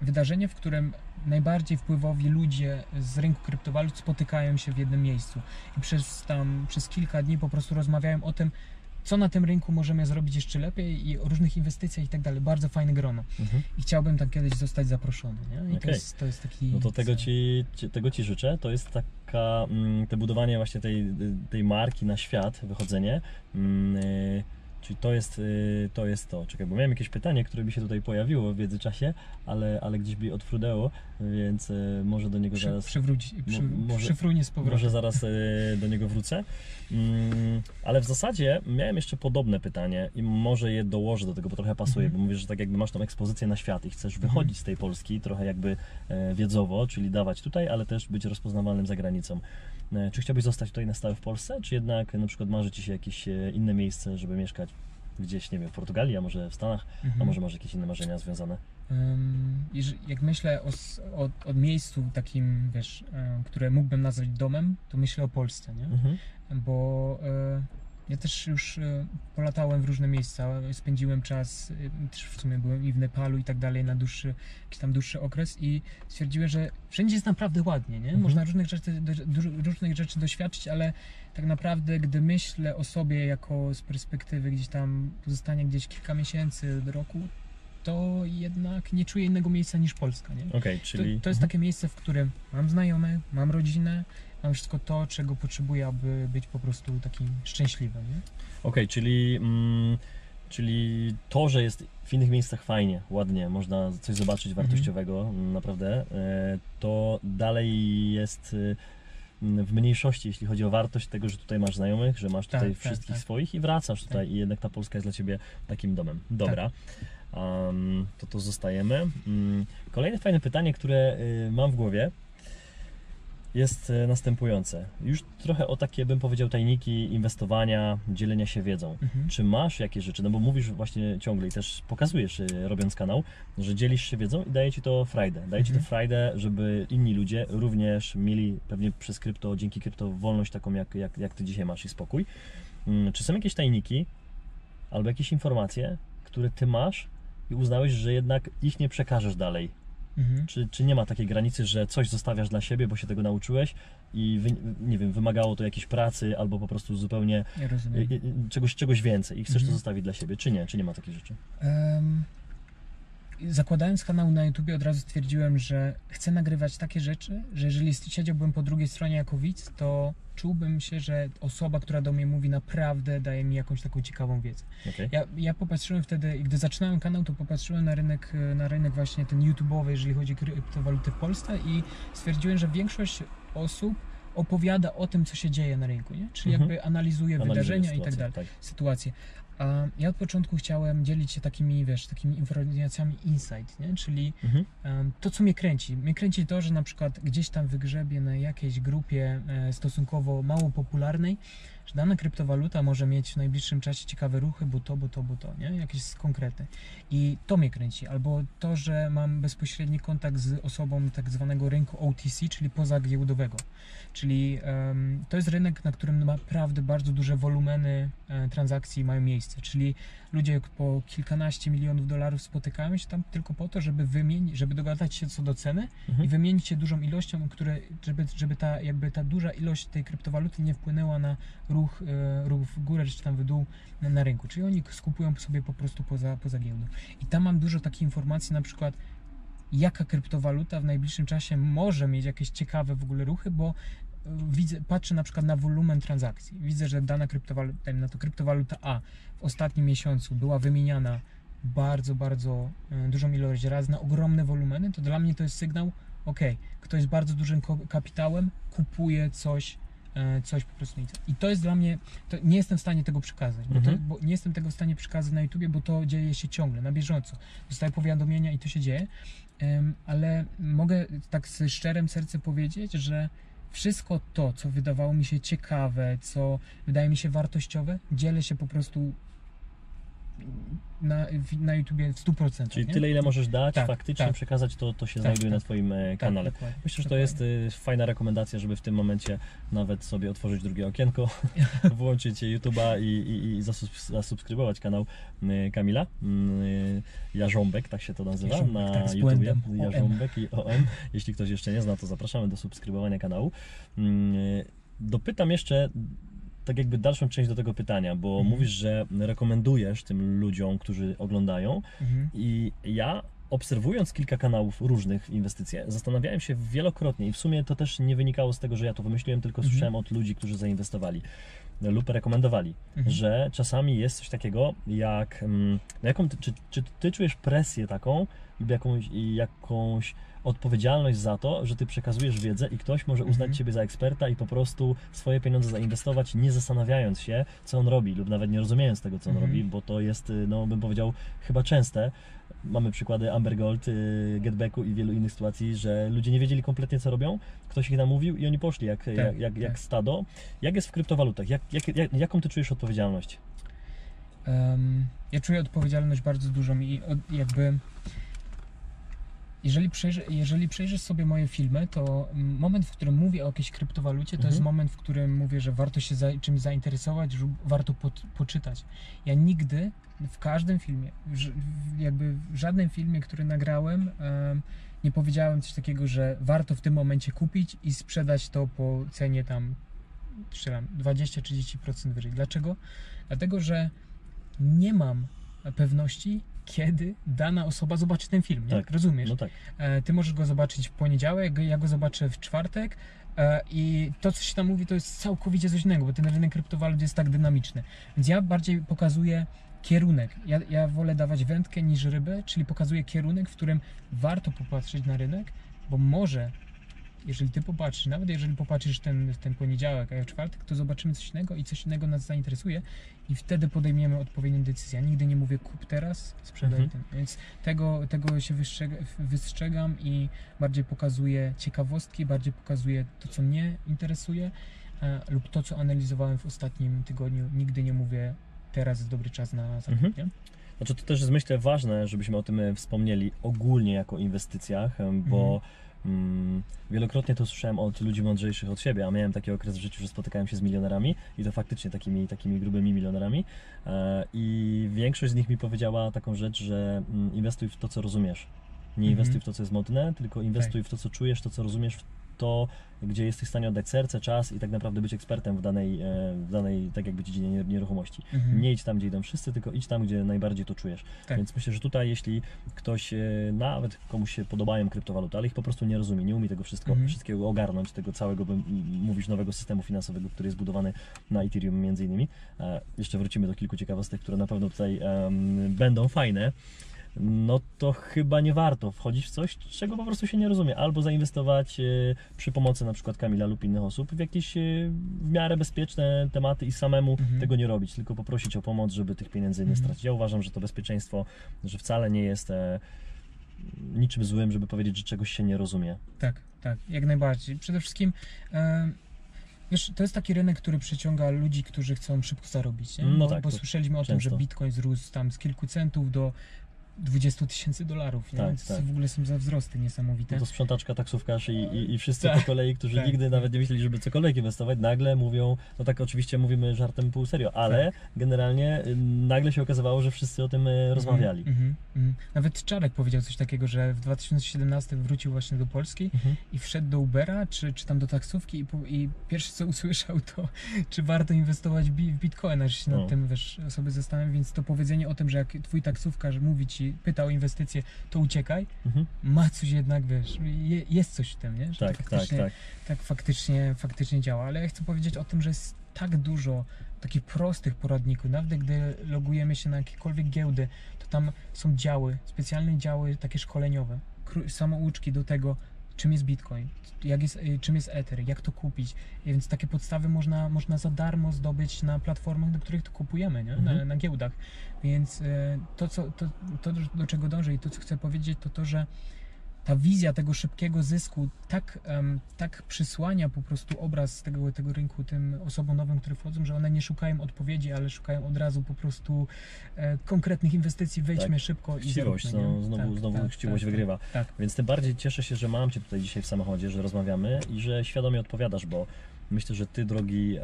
wydarzenie, w którym najbardziej wpływowi ludzie z rynku kryptowalut spotykają się w jednym miejscu i przez kilka dni po prostu rozmawiają o tym, co na tym rynku możemy zrobić jeszcze lepiej i o różnych inwestycjach i tak dalej. Bardzo fajne grono. I chciałbym tam kiedyś zostać zaproszony, nie? I to jest taki... No to tego ci życzę. To jest te budowanie właśnie tej marki na świat, wychodzenie. Czyli to jest to. Czekaj, bo miałem jakieś pytanie, które by się tutaj pojawiło w międzyczasie, ale gdzieś by odfrunęło, więc może do niego zaraz... Przyfrunie z powrotem. Może zaraz do niego wrócę. Ale w zasadzie miałem jeszcze podobne pytanie i może je dołożę do tego, bo trochę pasuje, bo mówisz, że tak jakby masz tą ekspozycję na świat i chcesz wychodzić z tej Polski trochę jakby wiedzowo, czyli dawać tutaj, ale też być rozpoznawalnym za granicą. Czy chciałbyś zostać tutaj na stałe w Polsce, czy jednak na przykład marzy Ci się jakieś inne miejsce, żeby mieszkać gdzieś, nie wiem, w Portugalii, a może w Stanach, a może masz jakieś inne marzenia związane? Jak myślę o miejscu takim, wiesz, które mógłbym nazwać domem, to myślę o Polsce, nie? Bo ja też już polatałem w różne miejsca, spędziłem czas, też w sumie byłem i w Nepalu i tak dalej na jakiś tam dłuższy okres i stwierdziłem, że wszędzie jest naprawdę ładnie, nie? Można różnych rzeczy doświadczyć, ale tak naprawdę, gdy myślę o sobie jako z perspektywy gdzieś tam pozostania gdzieś kilka miesięcy do roku, to jednak nie czuję innego miejsca niż Polska, nie? Okay, czyli... To jest takie miejsce, w którym mam znajomych, mam rodzinę, mam wszystko to, czego potrzebuję, aby być po prostu takim szczęśliwym, nie? Okej, czyli to, że jest w innych miejscach fajnie, ładnie, można coś zobaczyć wartościowego, naprawdę, to dalej jest w mniejszości, jeśli chodzi o wartość tego, że tutaj masz znajomych, że masz tutaj wszystkich swoich i wracasz tutaj i jednak ta Polska jest dla Ciebie takim domem. Dobra. To zostajemy. Kolejne fajne pytanie, które mam w głowie, jest następujące. Już trochę o takie, bym powiedział, tajniki inwestowania, dzielenia się wiedzą. Czy masz jakieś rzeczy, no bo mówisz właśnie ciągle i też pokazujesz, robiąc kanał, że dzielisz się wiedzą i daje Ci to frajdę. Daje Ci to frajdę, żeby inni ludzie również mieli pewnie przez krypto, dzięki krypto wolność taką, jak Ty dzisiaj masz i spokój. Czy są jakieś tajniki albo jakieś informacje, które Ty masz i uznałeś, że jednak ich nie przekażesz dalej? Czy nie ma takiej granicy, że coś zostawiasz dla siebie, bo się tego nauczyłeś i nie wiem, wymagało to jakiejś pracy albo po prostu zupełnie czegoś więcej i chcesz to zostawić dla siebie, czy nie ma takiej rzeczy? Zakładając kanał na YouTubie, od razu stwierdziłem, że chcę nagrywać takie rzeczy, że jeżeli siedziałbym po drugiej stronie jako widz, to czułbym się, że osoba, która do mnie mówi, naprawdę daje mi jakąś taką ciekawą wiedzę. Okay. Ja popatrzyłem wtedy, gdy zaczynałem kanał, to popatrzyłem na rynek właśnie ten YouTube'owy, jeżeli chodzi o kryptowaluty w Polsce i stwierdziłem, że większość osób opowiada o tym, co się dzieje na rynku, nie? Czyli jakby analizuje wydarzenia i tak dalej, sytuacje. A ja od początku chciałem dzielić się takimi, takimi informacjami insight, nie? Czyli to, co mnie kręci. Mnie kręci to, że na przykład gdzieś tam wygrzebie na jakiejś grupie stosunkowo mało popularnej, że dana kryptowaluta może mieć w najbliższym czasie ciekawe ruchy, bo to, nie? Jakieś konkrety. I to mnie kręci. Albo to, że mam bezpośredni kontakt z osobą tak zwanego rynku OTC, czyli pozagiełdowego. Czyli to jest rynek, na którym naprawdę bardzo duże wolumeny transakcji mają miejsce. Czyli ludzie po kilkanaście milionów dolarów spotykają się tam tylko po to, żeby dogadać się co do ceny i wymienić się dużą ilością, żeby ta duża ilość tej kryptowaluty nie wpłynęła na ruch w górę czy tam w dół na rynku. Czyli oni skupują sobie po prostu poza giełdą. I tam mam dużo takich informacji, na przykład jaka kryptowaluta w najbliższym czasie może mieć jakieś ciekawe w ogóle ruchy, bo patrzę na przykład na wolumen transakcji. Widzę, że dana kryptowaluta A w ostatnim miesiącu była wymieniana bardzo, bardzo dużą ilość razy na ogromne wolumeny, to dla mnie to jest sygnał, ktoś z bardzo dużym kapitałem kupuje coś po prostu. I to jest dla mnie, nie jestem w stanie tego przekazać, bo nie jestem tego w stanie przekazać na YouTubie, bo to dzieje się ciągle, na bieżąco. Dostaję powiadomienia i to się dzieje, ale mogę tak z szczerym sercem powiedzieć, że wszystko to, co wydawało mi się ciekawe, co wydaje mi się wartościowe, dzielę się po prostu na YouTubie w 100%. Czyli nie? tyle, ile możesz dać, faktycznie przekazać, to się znajduje na Twoim kanale. Myślę, że to jest fajna rekomendacja, żeby w tym momencie nawet sobie otworzyć drugie okienko, włączyć YouTube'a i zasubskrybować kanał Kamila. Jarząbek, tak się to nazywa na YouTubie. Jarząbek i OM. Jeśli ktoś jeszcze nie zna, to zapraszamy do subskrybowania kanału. Dopytam jeszcze tak jakby dalszą część do tego pytania, bo mówisz, że rekomendujesz tym ludziom, którzy oglądają i ja obserwując kilka kanałów różnych inwestycje, zastanawiałem się wielokrotnie i w sumie to też nie wynikało z tego, że ja to wymyśliłem, tylko słyszałem od ludzi, którzy zainwestowali lub rekomendowali, że czasami jest coś takiego jak, czy ty czujesz presję taką lub jakąś odpowiedzialność za to, że ty przekazujesz wiedzę i ktoś może uznać ciebie za eksperta i po prostu swoje pieniądze zainwestować, nie zastanawiając się, co on robi, lub nawet nie rozumiejąc tego, co on robi, bo to jest, no bym powiedział, chyba częste. Mamy przykłady Amber Gold, Getbacku i wielu innych sytuacji, że ludzie nie wiedzieli kompletnie, co robią, ktoś ich namówił i oni poszli jak stado. Jak jest w kryptowalutach? Jaką ty czujesz odpowiedzialność? Ja czuję odpowiedzialność bardzo dużą i jakby jeżeli przejrzysz sobie moje filmy, to moment, w którym mówię o jakiejś kryptowalucie, to jest moment, w którym mówię, że warto się czymś zainteresować, że warto poczytać. Ja nigdy w każdym filmie, jakby w żadnym filmie, który nagrałem, nie powiedziałem coś takiego, że warto w tym momencie kupić i sprzedać to po cenie tam 20-30% wyżej. Dlaczego? Dlatego, że nie mam pewności, kiedy dana osoba zobaczy ten film, nie? Tak. Rozumiesz? No tak. Ty możesz go zobaczyć w poniedziałek, ja go zobaczę w czwartek i to, co się tam mówi, to jest całkowicie coś innego, bo ten rynek kryptowalut jest tak dynamiczny. Więc ja bardziej pokazuję kierunek. Ja wolę dawać wędkę niż rybę, czyli pokazuję kierunek, w którym warto popatrzeć na rynek, bo może, jeżeli ty popatrzysz, nawet jeżeli popatrzysz ten poniedziałek, a ja w czwartek, to zobaczymy coś innego i coś innego nas zainteresuje i wtedy podejmiemy odpowiednią decyzję. Ja nigdy nie mówię kup teraz, sprzedaj ten. Więc tego się wystrzegam i bardziej pokazuję ciekawostki, bardziej pokazuję to, co mnie interesuje lub to, co analizowałem w ostatnim tygodniu. Nigdy nie mówię teraz jest dobry czas na zakup, nie? Znaczy to też jest, myślę, ważne, żebyśmy o tym wspomnieli ogólnie jako inwestycjach, bo wielokrotnie to słyszałem od ludzi mądrzejszych od siebie, a miałem taki okres w życiu, że spotykałem się z milionerami i to faktycznie takimi grubymi milionerami i większość z nich mi powiedziała taką rzecz, że inwestuj w to, co rozumiesz. Nie inwestuj w to, co jest modne, tylko inwestuj w to, co czujesz, to, co rozumiesz, w to, gdzie jesteś w stanie oddać serce, czas i tak naprawdę być ekspertem w danej tak jakby dziedzinie nieruchomości. Nie idź tam, gdzie idą wszyscy, tylko idź tam, gdzie najbardziej to czujesz. Tak. Więc myślę, że tutaj jeśli ktoś, nawet komuś się podobają kryptowaluty, ale ich po prostu nie rozumie, nie umie tego wszystkiego ogarnąć, tego całego, mówisz, nowego systemu finansowego, który jest budowany na Ethereum między innymi. Jeszcze wrócimy do kilku ciekawostek, które na pewno tutaj będą fajne. No to chyba nie warto wchodzić w coś, czego po prostu się nie rozumie. Albo zainwestować przy pomocy na przykład Kamila lub innych osób w jakieś w miarę bezpieczne tematy i samemu tego nie robić, tylko poprosić o pomoc, żeby tych pieniędzy nie stracić. Ja uważam, że to bezpieczeństwo, że wcale nie jest niczym złym, żeby powiedzieć, że czegoś się nie rozumie. Tak, jak najbardziej. Przede wszystkim wiesz, to jest taki rynek, który przyciąga ludzi, którzy chcą szybko zarobić, nie? No bo słyszeliśmy o tym, że Bitcoin zrósł tam z kilku centów do $20,000, nie? Więc w ogóle są za wzrosty niesamowite. No to sprzątaczka, taksówkarz i wszyscy po kolei, którzy nigdy nawet nie myśleli, żeby cokolwiek inwestować, nagle mówią, no tak oczywiście mówimy żartem pół serio, ale generalnie nagle się okazywało, że wszyscy o tym rozmawiali. Nawet Czarek powiedział coś takiego, że w 2017 wrócił właśnie do Polski i wszedł do Ubera, czy tam do taksówki i pierwsze co usłyszał to, czy warto inwestować w Bitcoina, że się nad tym, wiesz, osoby zastanawiają, więc to powiedzenie o tym, że jak twój taksówkarz mówi ci, pyta o inwestycje, to uciekaj, ma coś jednak, wiesz, jest coś w tym, nie? Że tak faktycznie działa, ale ja chcę powiedzieć o tym, że jest tak dużo takich prostych poradników, nawet gdy logujemy się na jakiekolwiek giełdy, to tam są specjalne działy takie szkoleniowe, samouczki do tego, czym jest Bitcoin, czym jest Ether, jak to kupić, więc takie podstawy można za darmo zdobyć na platformach, do których to kupujemy, nie? Na giełdach, więc to do czego dążę i to co chcę powiedzieć to, że ta wizja tego szybkiego zysku tak przysłania po prostu obraz tego rynku tym osobom nowym, które wchodzą, że one nie szukają odpowiedzi, ale szukają od razu po prostu konkretnych inwestycji, wejdźmy szybko i chciwość, znowu chciwość wygrywa. Więc tym bardziej cieszę się, że mam Cię tutaj dzisiaj w samochodzie, że rozmawiamy i że świadomie odpowiadasz, bo myślę, że Ty, drogi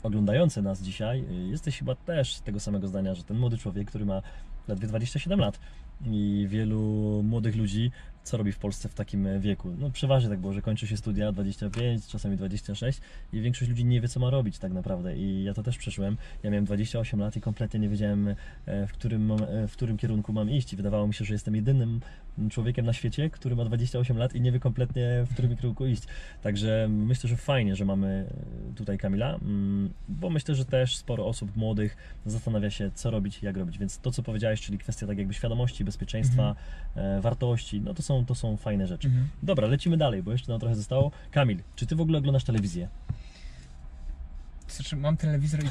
oglądający nas dzisiaj, jesteś chyba też tego samego zdania, że ten młody człowiek, który ma ledwie 27 lat i wielu młodych ludzi co robi w Polsce w takim wieku. No przeważnie tak było, że kończy się studia 25, czasami 26 i większość ludzi nie wie, co ma robić tak naprawdę i ja to też przeszłem. Ja miałem 28 lat i kompletnie nie wiedziałem, w którym kierunku mam iść i wydawało mi się, że jestem jedynym człowiekiem na świecie, który ma 28 lat i nie wie kompletnie, w którym kierunku iść. Także myślę, że fajnie, że mamy tutaj Kamila, bo myślę, że też sporo osób młodych zastanawia się, co robić, jak robić. Więc to, co powiedziałeś, czyli kwestia tak jakby świadomości, bezpieczeństwa, wartości, no to są fajne rzeczy. Dobra, lecimy dalej, bo jeszcze nam trochę zostało. Kamil, czy ty w ogóle oglądasz telewizję? Znaczy, mam telewizor i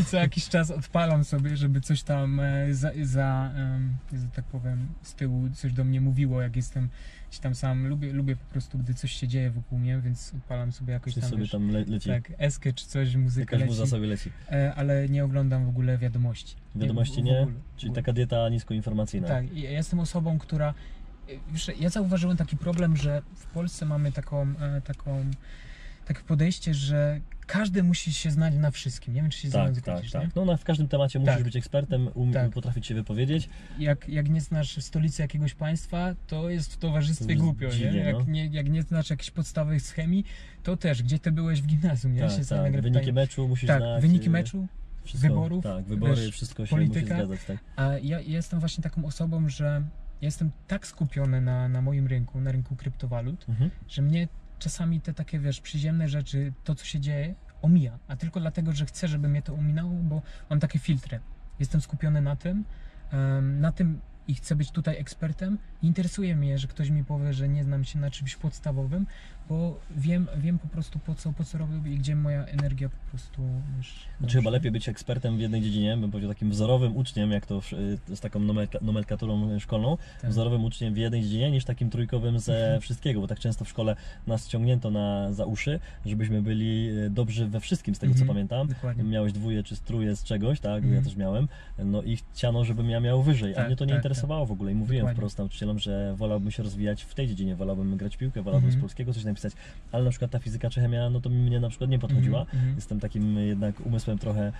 co jakiś czas odpalam sobie, żeby coś tam że tak powiem, z tyłu coś do mnie mówiło, jak jestem gdzieś tam sam. Lubię po prostu, gdy coś się dzieje wokół mnie, więc odpalam sobie jakoś Czy tam, sobie tam leci? tak, eskę czy coś, muzyka Jakaś leci. muza sobie leci. Ale nie oglądam w ogóle wiadomości. Wiadomości w nie? ogóle. Czyli taka dieta niskoinformacyjna. Tak, ja jestem osobą, która... Wiesz, ja zauważyłem taki problem, że w Polsce mamy takie podejście, że każdy musi się znać na wszystkim. Nie wiem, czy się ze mną zgodzisz, tak. nie? No w każdym temacie musisz Tak. być ekspertem, potrafić się wypowiedzieć. Jak nie znasz stolicy jakiegoś państwa, to jest w towarzystwie To głupio, dziwnie, nie? Jak nie znasz jakichś podstawowych z chemii, to też, gdzie ty byłeś w gimnazjum, nie? Wyniki meczu musisz znać. Wyniki meczu, wszystko, wyborów, tak, wybory, wiesz, wszystko się polityka. musi zgadzać, tak. A ja jestem właśnie taką osobą, że jestem tak skupiony na moim rynku, na rynku kryptowalut, że mnie czasami te takie, wiesz, przyziemne rzeczy, to co się dzieje, omija. A tylko dlatego, że chcę, żeby mnie to ominęło, bo mam takie filtry. Jestem skupiony na tym i chcę być tutaj ekspertem. Nie interesuje mnie, że ktoś mi powie, że nie znam się na czymś podstawowym, bo wiem po prostu po co robię i gdzie moja energia po prostu już... Znaczy chyba lepiej być ekspertem w jednej dziedzinie, bym powiedział takim wzorowym uczniem, jak to z taką nomenklaturą szkolną, Tak. wzorowym uczniem w jednej dziedzinie niż takim trójkowym ze wszystkiego, bo tak często w szkole nas ciągnięto za uszy, żebyśmy byli dobrzy we wszystkim, z tego co pamiętam. Dokładnie. Miałeś dwóje czy trójkę z czegoś, tak? Ja też miałem. No i chciano, żebym ja miał wyżej, a Tak, mnie to nie tak, interesowało w ogóle i mówiłem Dokładnie. wprost nauczycielom, że wolałbym się rozwijać w tej dziedzinie, wolałbym grać w piłkę, wolałbym z polskiego coś napisać, ale na przykład ta fizyka czy chemia, no to mnie na przykład nie podchodziła. Jestem takim jednak umysłem trochę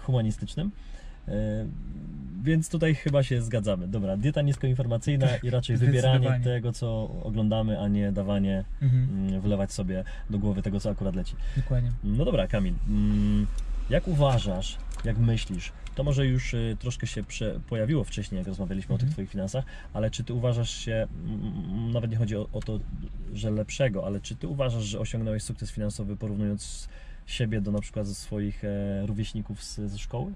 humanistycznym. Więc tutaj chyba się zgadzamy. Dobra, dieta niskoinformacyjna i raczej wybieranie tego, co oglądamy, a nie dawanie, wlewać sobie do głowy tego, co akurat leci. Dokładnie. No dobra, Kamil, jak uważasz, jak myślisz, to może już troszkę się pojawiło wcześniej, jak rozmawialiśmy o tych Twoich finansach, ale czy Ty uważasz się, nawet nie chodzi o to, że lepszego, ale czy Ty uważasz, że osiągnąłeś sukces finansowy porównując siebie do na przykład ze swoich rówieśników ze szkoły?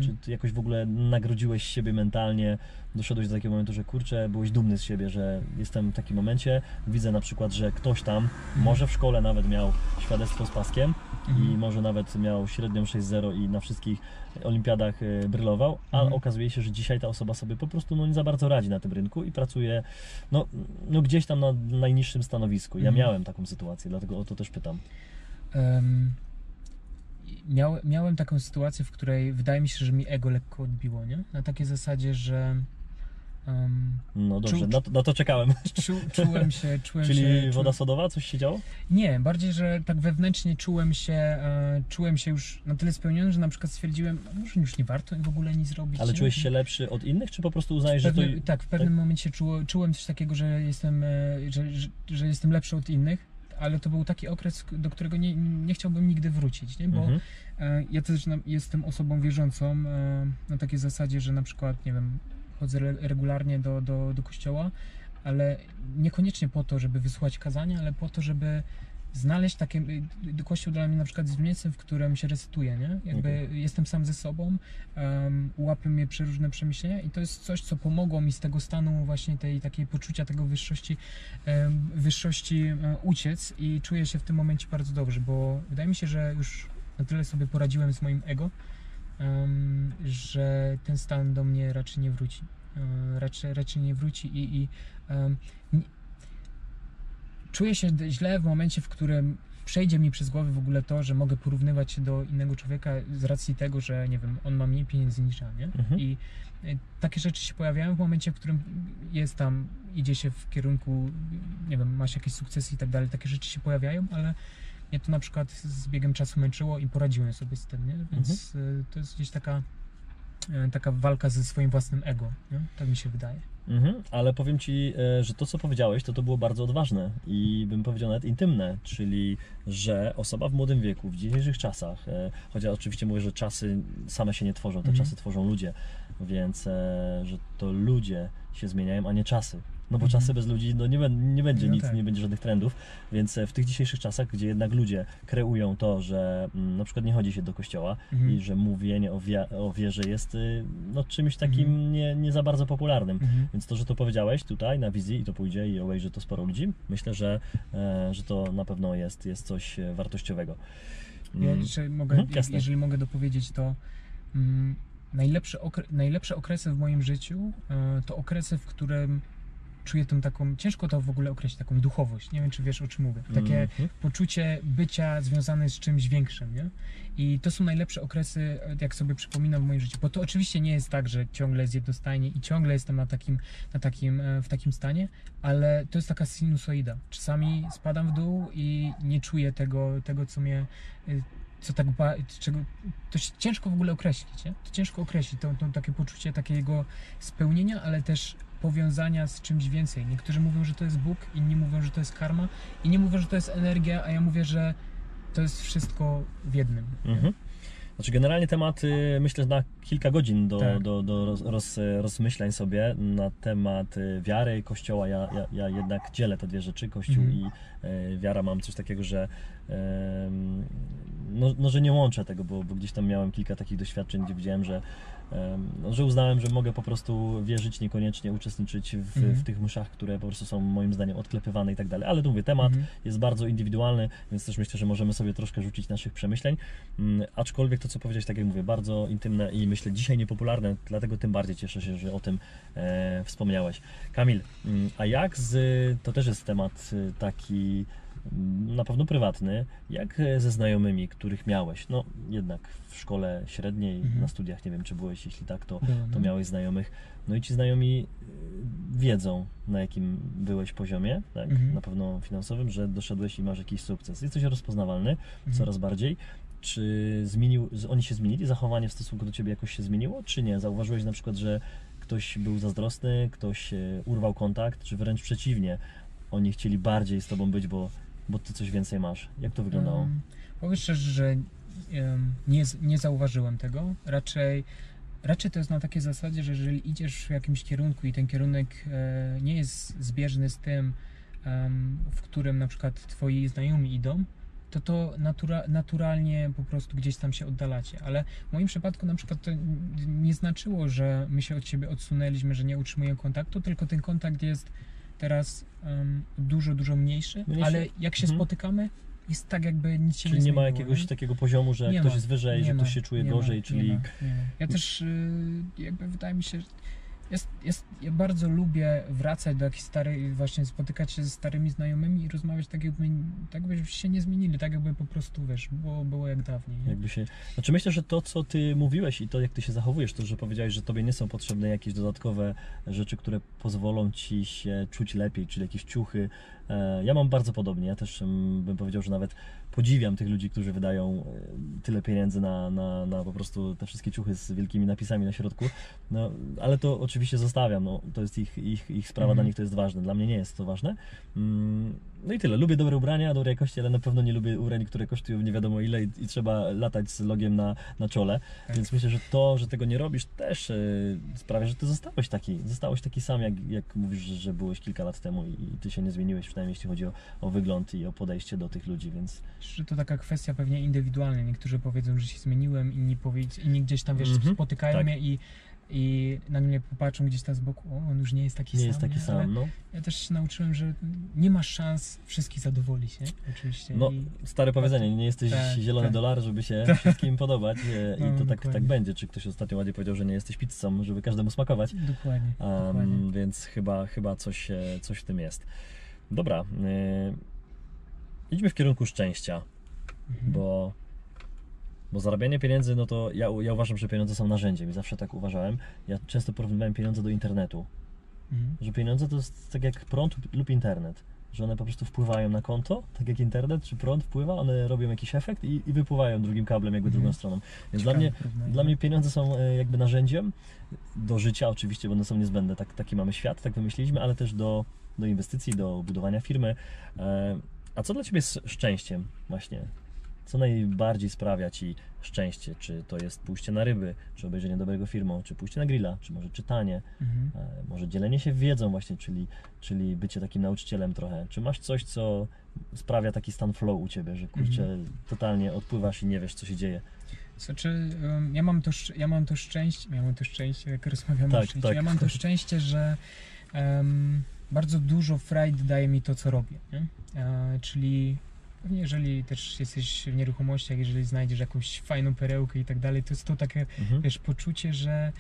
Czy Ty jakoś w ogóle nagrodziłeś siebie mentalnie, doszedłeś do takiego momentu, że kurczę, byłeś dumny z siebie, że jestem w takim momencie, widzę na przykład, że ktoś tam może w szkole nawet miał świadectwo z paskiem i może nawet miał średnią 6,0 i na wszystkich olimpiadach brylował, a okazuje się, że dzisiaj ta osoba sobie po prostu nie za bardzo radzi na tym rynku i pracuje no gdzieś tam na najniższym stanowisku. Ja miałem taką sytuację, dlatego o to też pytam. Miałem taką sytuację, w której wydaje mi się, że mi ego lekko odbiło, nie? Na takiej zasadzie, że... no dobrze, na to czekałem. Czułem się... Czyli woda sodowa? Coś się działo? Nie, bardziej, że tak wewnętrznie czułem się już na tyle spełniony, że na przykład stwierdziłem, może już nie warto w ogóle nic robić. Ale czułeś się lepszy od innych, czy po prostu uznałeś, że to... Tak, w pewnym momencie czułem coś takiego, że jestem lepszy od innych, ale to był taki okres, do którego nie chciałbym nigdy wrócić, nie? Bo ja też jestem osobą wierzącą na takiej zasadzie, że na przykład, nie wiem, chodzę regularnie do kościoła, ale niekoniecznie po to, żeby wysłuchać kazania, ale po to, żeby znaleźć takie... Kościół dla mnie na przykład jest miejscem, w którym się resetuję, nie? Jakby jestem sam ze sobą, łapią mnie przeróżne przemyślenia i to jest coś, co pomogło mi z tego stanu właśnie tej takiej poczucia tego wyższości uciec i czuję się w tym momencie bardzo dobrze, bo wydaje mi się, że już na tyle sobie poradziłem z moim ego, że ten stan do mnie raczej nie wróci. Raczej nie wróci i czuję się źle w momencie, w którym przejdzie mi przez głowę w ogóle to, że mogę porównywać się do innego człowieka z racji tego, że nie wiem, on ma mniej pieniędzy niż ja, nie? I takie rzeczy się pojawiają w momencie, w którym idzie się w kierunku, nie wiem, masz jakieś sukcesy i tak dalej, takie rzeczy się pojawiają, ale mnie to na przykład z biegiem czasu męczyło i poradziłem sobie z tym, nie? Więc to jest gdzieś taka walka ze swoim własnym ego, nie? Tak mi się wydaje. Ale powiem Ci, że to co powiedziałeś, to było bardzo odważne i bym powiedział nawet intymne, czyli że osoba w młodym wieku, w dzisiejszych czasach, chociaż oczywiście mówię, że czasy same się nie tworzą, te czasy tworzą ludzie, więc że to ludzie się zmieniają, a nie czasy. No bo czasy bez ludzi no nie będzie nic, tak. nie będzie żadnych trendów, więc w tych dzisiejszych czasach, gdzie jednak ludzie kreują to, że na przykład nie chodzi się do kościoła i że mówienie o wierze jest no, czymś takim nie za bardzo popularnym. Więc to, że to powiedziałeś tutaj na wizji i to pójdzie i obejrzy to sporo ludzi, myślę, że to na pewno jest coś wartościowego. Ja jeszcze mogę, jeżeli mogę dopowiedzieć, to najlepsze okresy w moim życiu to okresy, w którym czuję tą taką, ciężko to w ogóle określić, taką duchowość, nie wiem czy wiesz o czym mówię, takie poczucie bycia związane z czymś większym, nie? I to są najlepsze okresy, jak sobie przypominam w moim życiu, bo to oczywiście nie jest tak, że ciągle jest jednostajnie i ciągle jestem w takim stanie, ale to jest taka sinusoida, czasami spadam w dół i nie czuję tego co mnie, to ciężko w ogóle określić, nie? To ciężko określić, to takie poczucie takiego spełnienia, ale też powiązania z czymś więcej. Niektórzy mówią, że to jest Bóg, inni mówią, że to jest karma, inni mówią, że to jest energia, a ja mówię, że to jest wszystko w jednym. Znaczy generalnie temat, myślę, na kilka godzin do rozmyślań sobie na temat wiary, Kościoła. Ja jednak dzielę te dwie rzeczy, Kościół i wiara. Mam coś takiego, że że nie łączę tego, bo gdzieś tam miałem kilka takich doświadczeń, gdzie widziałem, że uznałem, że mogę po prostu wierzyć, niekoniecznie uczestniczyć w tych mszach, które po prostu są moim zdaniem odklepywane i tak dalej. Ale tu mówię, temat jest bardzo indywidualny, więc też myślę, że możemy sobie troszkę rzucić naszych przemyśleń. Aczkolwiek to, co powiedziałeś, tak jak mówię, bardzo intymne i myślę dzisiaj niepopularne, dlatego tym bardziej cieszę się, że o tym wspomniałeś. Kamil, a to też jest temat taki na pewno prywatny, jak ze znajomymi, których miałeś, no jednak w szkole średniej, na studiach, nie wiem czy byłeś, jeśli tak, to miałeś znajomych, no i ci znajomi wiedzą, na jakim byłeś poziomie, tak? Na pewno finansowym, że doszedłeś i masz jakiś sukces. Jesteś rozpoznawalny coraz bardziej. Czy oni się zmienili, zachowanie w stosunku do Ciebie jakoś się zmieniło, czy nie? Zauważyłeś na przykład, że ktoś był zazdrosny, ktoś urwał kontakt, czy wręcz przeciwnie, oni chcieli bardziej z Tobą być, bo Ty coś więcej masz. Jak to wyglądało? Powiem szczerze, że nie zauważyłem tego. Raczej to jest na takiej zasadzie, że jeżeli idziesz w jakimś kierunku i ten kierunek nie jest zbieżny z tym, w którym na przykład Twoi znajomi idą, to naturalnie po prostu gdzieś tam się oddalacie. Ale w moim przypadku na przykład to nie znaczyło, że my się od siebie odsunęliśmy, że nie utrzymujemy kontaktu, tylko ten kontakt jest teraz dużo mniejszy, ale jak się spotykamy, jest tak jakby nic się nie zmieniło. Czyli nie ma jakiegoś takiego poziomu, że ktoś jest wyżej, że ktoś się czuje gorzej, czyli... Nie ma. Ja też jakby wydaje mi się, że ja bardzo lubię wracać do jakichś starych, właśnie spotykać się ze starymi znajomymi i rozmawiać tak jakby się nie zmienili, tak jakby po prostu, wiesz, było jak dawniej. Nie? Znaczy myślę, że to, co Ty mówiłeś i to, jak Ty się zachowujesz, to, że powiedziałeś, że Tobie nie są potrzebne jakieś dodatkowe rzeczy, które pozwolą Ci się czuć lepiej, czyli jakieś ciuchy. Ja mam bardzo podobnie, ja też bym powiedział, że nawet podziwiam tych ludzi, którzy wydają tyle pieniędzy na po prostu te wszystkie ciuchy z wielkimi napisami na środku, no, ale to oczywiście zostawiam, no, to jest ich sprawa, dla nich to jest ważne, dla mnie nie jest to ważne. No i tyle, lubię dobre ubrania, dobrej jakości, ale na pewno nie lubię ubrań, które kosztują nie wiadomo ile i trzeba latać z logiem na czole, więc myślę, że to, że tego nie robisz też sprawia, że Ty zostałeś taki sam, jak mówisz, że byłeś kilka lat temu i Ty się nie zmieniłeś, przynajmniej jeśli chodzi o wygląd i o podejście do tych ludzi, więc... Że to taka kwestia pewnie indywidualna, niektórzy powiedzą, że się zmieniłem, inni gdzieś tam, wiesz, spotykają mnie i na mnie popatrzą gdzieś tam z boku, on już nie jest taki sam. No. Ja też się nauczyłem, że nie masz szans wszystkich zadowolić, nie? Oczywiście. No, stare powiedzenie, nie jesteś zielony dolar, żeby się wszystkim podobać i to tak będzie. Czy ktoś ostatnio ładnie powiedział, że nie jesteś pizzą, żeby każdemu smakować. Dokładnie. Więc chyba coś w tym jest. Dobra, idźmy w kierunku szczęścia, bo zarabianie pieniędzy, no to ja uważam, że pieniądze są narzędziem i zawsze tak uważałem. Ja często porównywałem pieniądze do internetu. Że pieniądze to jest tak jak prąd lub internet. że one po prostu wpływają na konto, tak jak internet czy prąd wpływa, one robią jakiś efekt i wypływają drugim kablem, jakby drugą stroną. Więc dla mnie pieniądze są jakby narzędziem do życia, oczywiście, bo one są niezbędne, taki mamy świat, tak wymyśliliśmy, ale też do inwestycji, do budowania firmy. A co dla Ciebie jest szczęściem właśnie? Co najbardziej sprawia Ci szczęście? Czy to jest pójście na ryby, czy obejrzenie dobrego filmu, czy pójście na grilla, czy może czytanie, może dzielenie się wiedzą właśnie, czyli bycie takim nauczycielem trochę. Czy masz coś, co sprawia taki stan flow u Ciebie, że kurczę, totalnie odpływasz i nie wiesz, co się dzieje? Znaczy, ja mam to szczęście, jak rozmawiamy o szczęściu, tak. ja mam to szczęście, że bardzo dużo frajdy daje mi to, co robię, nie? Czyli pewnie jeżeli też jesteś w nieruchomościach, jeżeli znajdziesz jakąś fajną perełkę i tak dalej, to jest to takie, wiesz, poczucie, że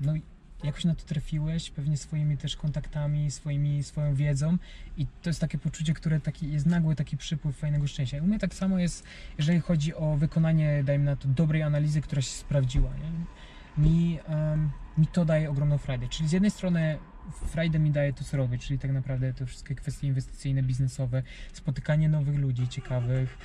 no jakoś na to trafiłeś, pewnie swoimi też kontaktami, swoją wiedzą i to jest takie poczucie, które jest nagły taki przypływ fajnego szczęścia. I u mnie tak samo jest, jeżeli chodzi o wykonanie, dajmy na to, dobrej analizy, która się sprawdziła, nie? Mi to daje ogromną frajdę, czyli z jednej strony frajdę mi daje to, co robię, czyli tak naprawdę te wszystkie kwestie inwestycyjne, biznesowe, spotykanie nowych ludzi ciekawych,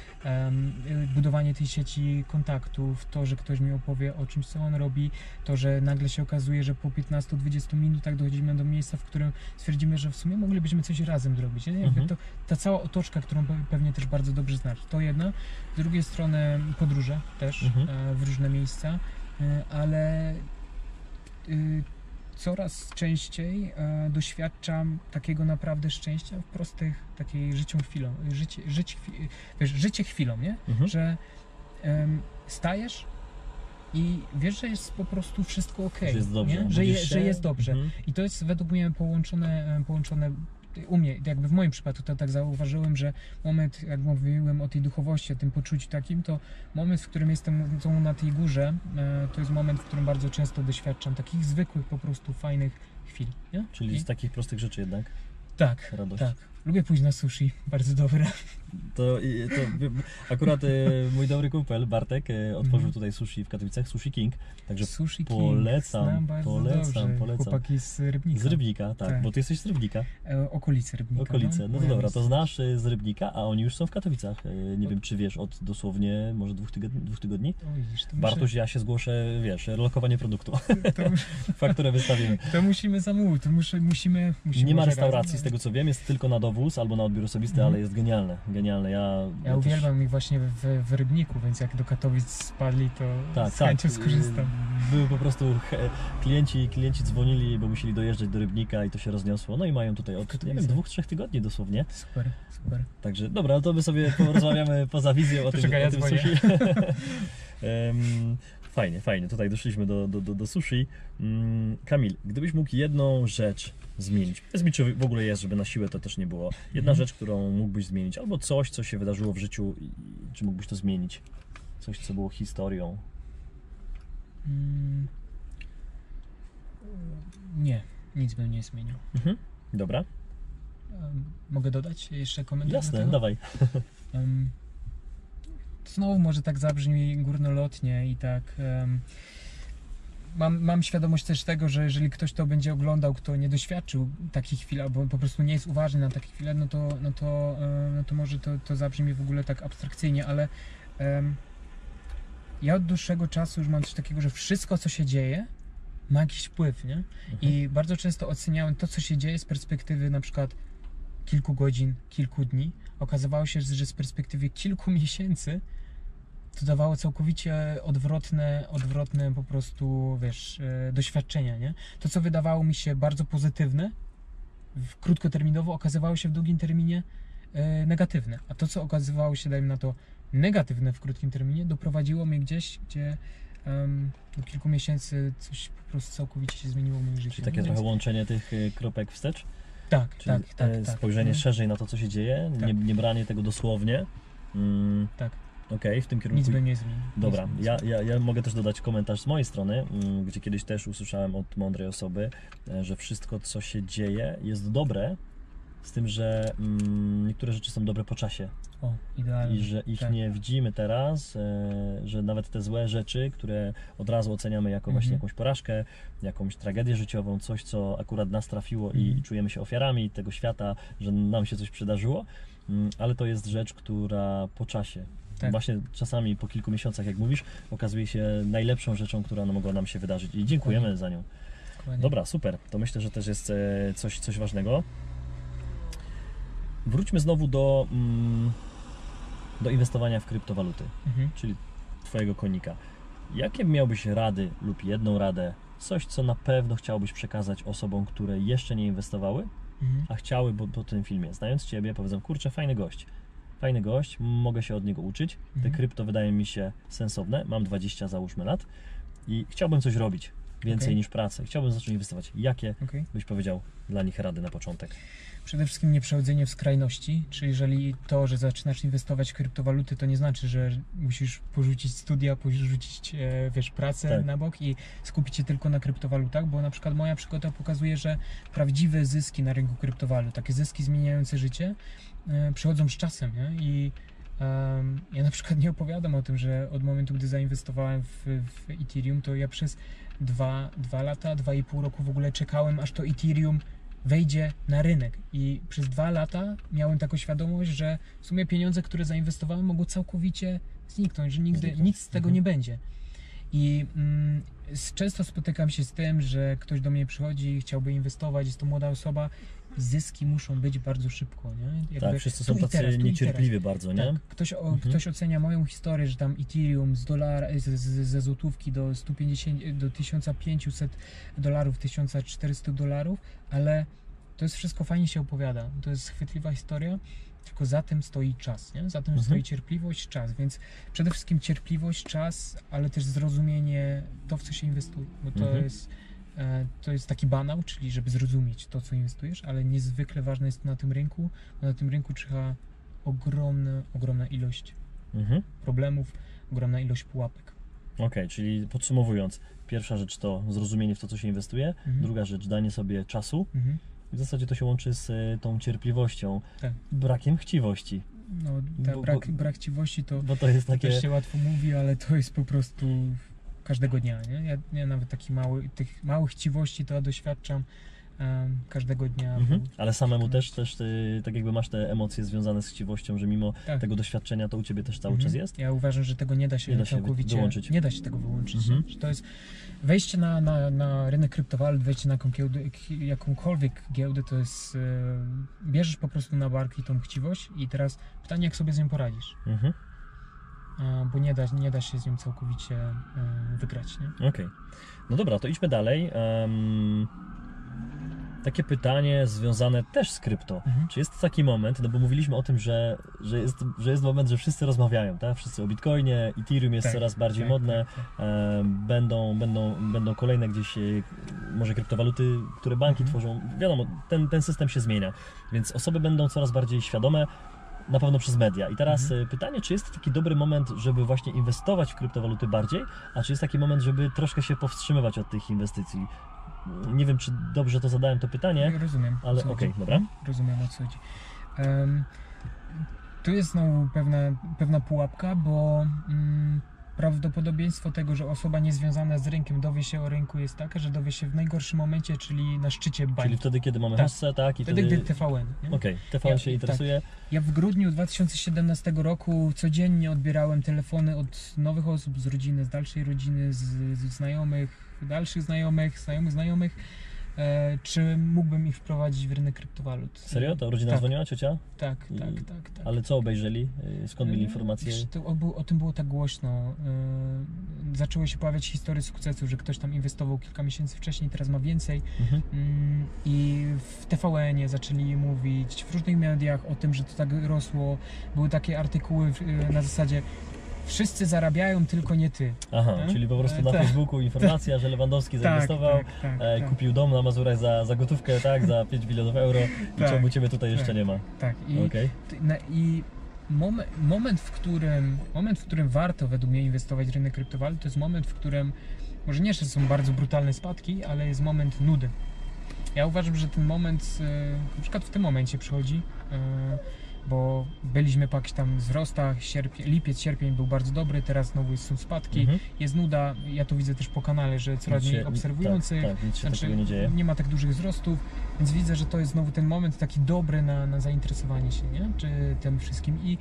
budowanie tej sieci kontaktów, to, że ktoś mi opowie o czymś, co on robi, to, że nagle się okazuje, że po 15-20 minutach dochodzimy do miejsca, w którym stwierdzimy, że w sumie moglibyśmy coś razem zrobić. Nie? Ta cała otoczka, którą pewnie też bardzo dobrze znasz, to jedna. Z drugiej strony podróże też w różne miejsca, ale coraz częściej doświadczam takiego naprawdę szczęścia w prostych, takiej życie chwilą, nie? Że stajesz i wiesz, że jest po prostu wszystko okej, że jest dobrze, nie? Że jest dobrze. I to jest według mnie połączone u mnie, jakby w moim przypadku to tak zauważyłem, że moment, jak mówiłem o tej duchowości, o tym poczuciu takim, to moment, w którym jestem na tej górze, to jest moment, w którym bardzo często doświadczam takich zwykłych, po prostu fajnych chwil. Nie? Czyli z takich prostych rzeczy jednak? Tak, radość. Tak. Lubię pójść na sushi, bardzo dobre. To akurat mój dobry kumpel Bartek otworzył tutaj sushi w Katowicach, Sushi King, także Sushi polecam. Chłopaki z Rybnika. Z Rybnika, tak, bo ty jesteś z Rybnika. Okolice Rybnika. Okolice, no to dobra, to znasz z Rybnika, a oni już są w Katowicach. Nie wiem, czy wiesz, od dosłownie może 2 tygodni? O, widzisz, to Bartuś, ja się zgłoszę, wiesz, relokowanie produktu. Fakturę wystawimy. To musimy zamówić, to musimy nie ma restauracji, z tego co wiem, jest tylko na dowóz albo na odbiór osobisty, ale jest genialne. Ja uwielbiam ich właśnie w Rybniku, więc jak do Katowic spadli, to z chęcią skorzystam. Były po prostu klienci dzwonili, bo musieli dojeżdżać do Rybnika i to się rozniosło. No i mają tutaj od, nie wiem, 2-3 tygodni dosłownie. Super. Także dobra, ale to my sobie porozmawiamy poza wizją o tym sushi. Fajnie, tutaj doszliśmy do sushi. Kamil, gdybyś mógł jedną rzecz zmienić, powiedz mi, czy w ogóle jest, żeby na siłę to też nie było, jedna rzecz, którą mógłbyś zmienić, albo coś, co się wydarzyło w życiu i czy mógłbyś to zmienić? Coś, co było historią? Nie, nic bym nie zmienił. Dobra. Mogę dodać jeszcze komentarz? Jasne, dawaj. Znowu może tak zabrzmi górnolotnie i tak mam świadomość też tego, że jeżeli ktoś to będzie oglądał, kto nie doświadczył takich chwil, albo po prostu nie jest uważny na takie chwile, no to może to zabrzmi w ogóle tak abstrakcyjnie, ale ja od dłuższego czasu już mam coś takiego, że wszystko, co się dzieje, ma jakiś wpływ, nie? I bardzo często oceniałem to, co się dzieje z perspektywy na przykład kilku godzin, kilku dni. Okazywało się, że z perspektywy kilku miesięcy to dawało całkowicie odwrotne po prostu, wiesz, doświadczenia, nie? To, co wydawało mi się bardzo pozytywne, krótkoterminowo, okazywało się w długim terminie negatywne. A to, co okazywało się, dajmy na to, negatywne w krótkim terminie, doprowadziło mnie gdzieś, gdzie do kilku miesięcy coś po prostu całkowicie się zmieniło w moim życiu. Czyli takie trochę łączenie tych kropek wstecz? Tak. Spojrzenie szerzej na to, co się dzieje, nie branie tego dosłownie. Tak. Okej, w tym kierunku. Nic by nie zmienił. Dobra, ja mogę też dodać komentarz z mojej strony, gdzie kiedyś też usłyszałem od mądrej osoby, że wszystko, co się dzieje, jest dobre z tym, że niektóre rzeczy są dobre po czasie O, idealnie. i że ich Tak. nie widzimy teraz, że nawet te złe rzeczy, które od razu oceniamy jako właśnie jakąś porażkę, jakąś tragedię życiową, coś, co akurat nas trafiło i czujemy się ofiarami tego świata, że nam się coś przydarzyło, ale to jest rzecz, która po czasie, Tak. właśnie czasami po kilku miesiącach, jak mówisz, okazuje się najlepszą rzeczą, która mogła nam się wydarzyć i dziękujemy za nią. Dokładnie. Dobra, super. To myślę, że też jest coś ważnego. Wróćmy znowu do inwestowania w kryptowaluty, czyli Twojego konika. Jakie miałbyś rady lub jedną radę, coś, co na pewno chciałbyś przekazać osobom, które jeszcze nie inwestowały, a chciały po tym filmie, znając Ciebie, powiedzą, kurczę, fajny gość, mogę się od niego uczyć, te krypto wydaje mi się sensowne, mam 20 załóżmy lat i chciałbym coś robić, więcej niż pracę, chciałbym zacząć inwestować. Jakie byś powiedział dla nich rady na początek? Przede wszystkim nie przechodzenie w skrajności, czyli jeżeli to, że zaczynasz inwestować w kryptowaluty, to nie znaczy, że musisz porzucić studia, porzucić pracę na bok i skupić się tylko na kryptowalutach, bo na przykład moja przygoda pokazuje, że prawdziwe zyski na rynku kryptowalut, takie zyski zmieniające życie, przychodzą z czasem, nie? I ja na przykład nie opowiadam o tym, że od momentu, gdy zainwestowałem w Ethereum, to ja przez 2,5 roku w ogóle czekałem, aż to Ethereum wejdzie na rynek i przez 2 lata miałem taką świadomość, że w sumie pieniądze, które zainwestowałem, mogą całkowicie zniknąć, że nigdy nic z tego nie będzie. I często spotykam się z tym, że ktoś do mnie przychodzi i chciałby inwestować, jest to młoda osoba, zyski muszą być bardzo szybko, nie? Jakby Tak, wszyscy są tu i tacy teraz, tu i niecierpliwi teraz. bardzo, nie? Tak, ktoś ocenia moją historię, że tam Ethereum ze złotówki do 150, do $1500, $1400, ale to jest wszystko fajnie się opowiada, to jest chwytliwa historia, tylko za tym stoi czas, nie? Za tym stoi cierpliwość, czas, więc przede wszystkim cierpliwość, czas, ale też zrozumienie to, w co się inwestuje, bo to jest taki banał, czyli żeby zrozumieć to, co inwestujesz, ale niezwykle ważne jest to na tym rynku, bo na tym rynku czyha ogromna ilość problemów, ogromna ilość pułapek. Okej, czyli podsumowując, pierwsza rzecz to zrozumienie w to, co się inwestuje, druga rzecz danie sobie czasu i w zasadzie to się łączy z tą cierpliwością, brakiem chciwości. No, brak chciwości bo to jest takie... też się łatwo mówi, ale to jest po prostu każdego dnia, nie? Ja nawet tych małych chciwości to doświadczam każdego dnia. Ale samemu też tak jakby masz te emocje związane z chciwością, że mimo tego doświadczenia to u Ciebie też cały czas jest? Ja uważam, że tego nie da się całkowicie wyłączyć. Nie da się tego wyłączyć. Że to jest wejście na rynek kryptowalut, wejście na jakąkolwiek giełdę, to jest bierzesz po prostu na barki tą chciwość i teraz pytanie, jak sobie z nią poradzisz. Bo nie da się z nią całkowicie wygrać, nie? Okej. No dobra, to idźmy dalej. Takie pytanie związane też z krypto. Czy jest taki moment, no bo mówiliśmy o tym, że jest moment, że wszyscy rozmawiają, tak? Wszyscy o Bitcoinie, Ethereum jest coraz bardziej modne, będą kolejne gdzieś może kryptowaluty, które banki tworzą. Wiadomo, ten system się zmienia, więc osoby będą coraz bardziej świadome, na pewno przez media. I teraz pytanie, czy jest taki dobry moment, żeby właśnie inwestować w kryptowaluty bardziej, a czy jest taki moment, żeby troszkę się powstrzymywać od tych inwestycji? Nie wiem, czy dobrze to zadałem to pytanie. Ja rozumiem. Ale okej, dobra. Rozumiem, o co chodzi. Tu jest znowu pewna pułapka, bo prawdopodobieństwo tego, że osoba niezwiązana z rynkiem dowie się o rynku jest takie, że dowie się w najgorszym momencie, czyli na szczycie bańki. Czyli wtedy, kiedy mamy hossę, tak? I wtedy, gdy TVN. Okej, TVN się interesuje. Ja w grudniu 2017 roku codziennie odbierałem telefony od nowych osób z rodziny, z dalszej rodziny, z znajomych, dalszych znajomych, czy mógłbym ich wprowadzić w rynek kryptowalut. Serio? To rodzina dzwoniła, ciocia? Tak. Ale co obejrzeli? Skąd mieli informacje? O tym było tak głośno. Zaczęły się pojawiać historie sukcesu, że ktoś tam inwestował kilka miesięcy wcześniej, teraz ma więcej. I w TVN-ie zaczęli mówić, w różnych mediach o tym, że to tak rosło. Były takie artykuły na zasadzie wszyscy zarabiają, tylko nie ty. Aha, czyli po prostu na Facebooku informacja, że Lewandowski zainwestował, kupił dom na Mazurach za gotówkę, tak, za 5 milionów euro i czemu Ciebie tutaj jeszcze nie ma. Tak. I moment, w którym warto według mnie inwestować w rynek kryptowalut, to jest moment, w którym może nie, że są bardzo brutalne spadki, ale jest moment nudy. Ja uważam, że ten moment, na przykład w tym momencie przychodzi, bo byliśmy po jakichś tam wzrostach, lipiec, sierpień był bardzo dobry, teraz znowu są spadki, jest nuda, ja to widzę też po kanale, że coraz mniej obserwujących, tak, nic się takiego nie dzieje. Nie ma tak dużych wzrostów, więc widzę, że to jest znowu ten moment taki dobry na zainteresowanie się, nie? Czy tym wszystkim. I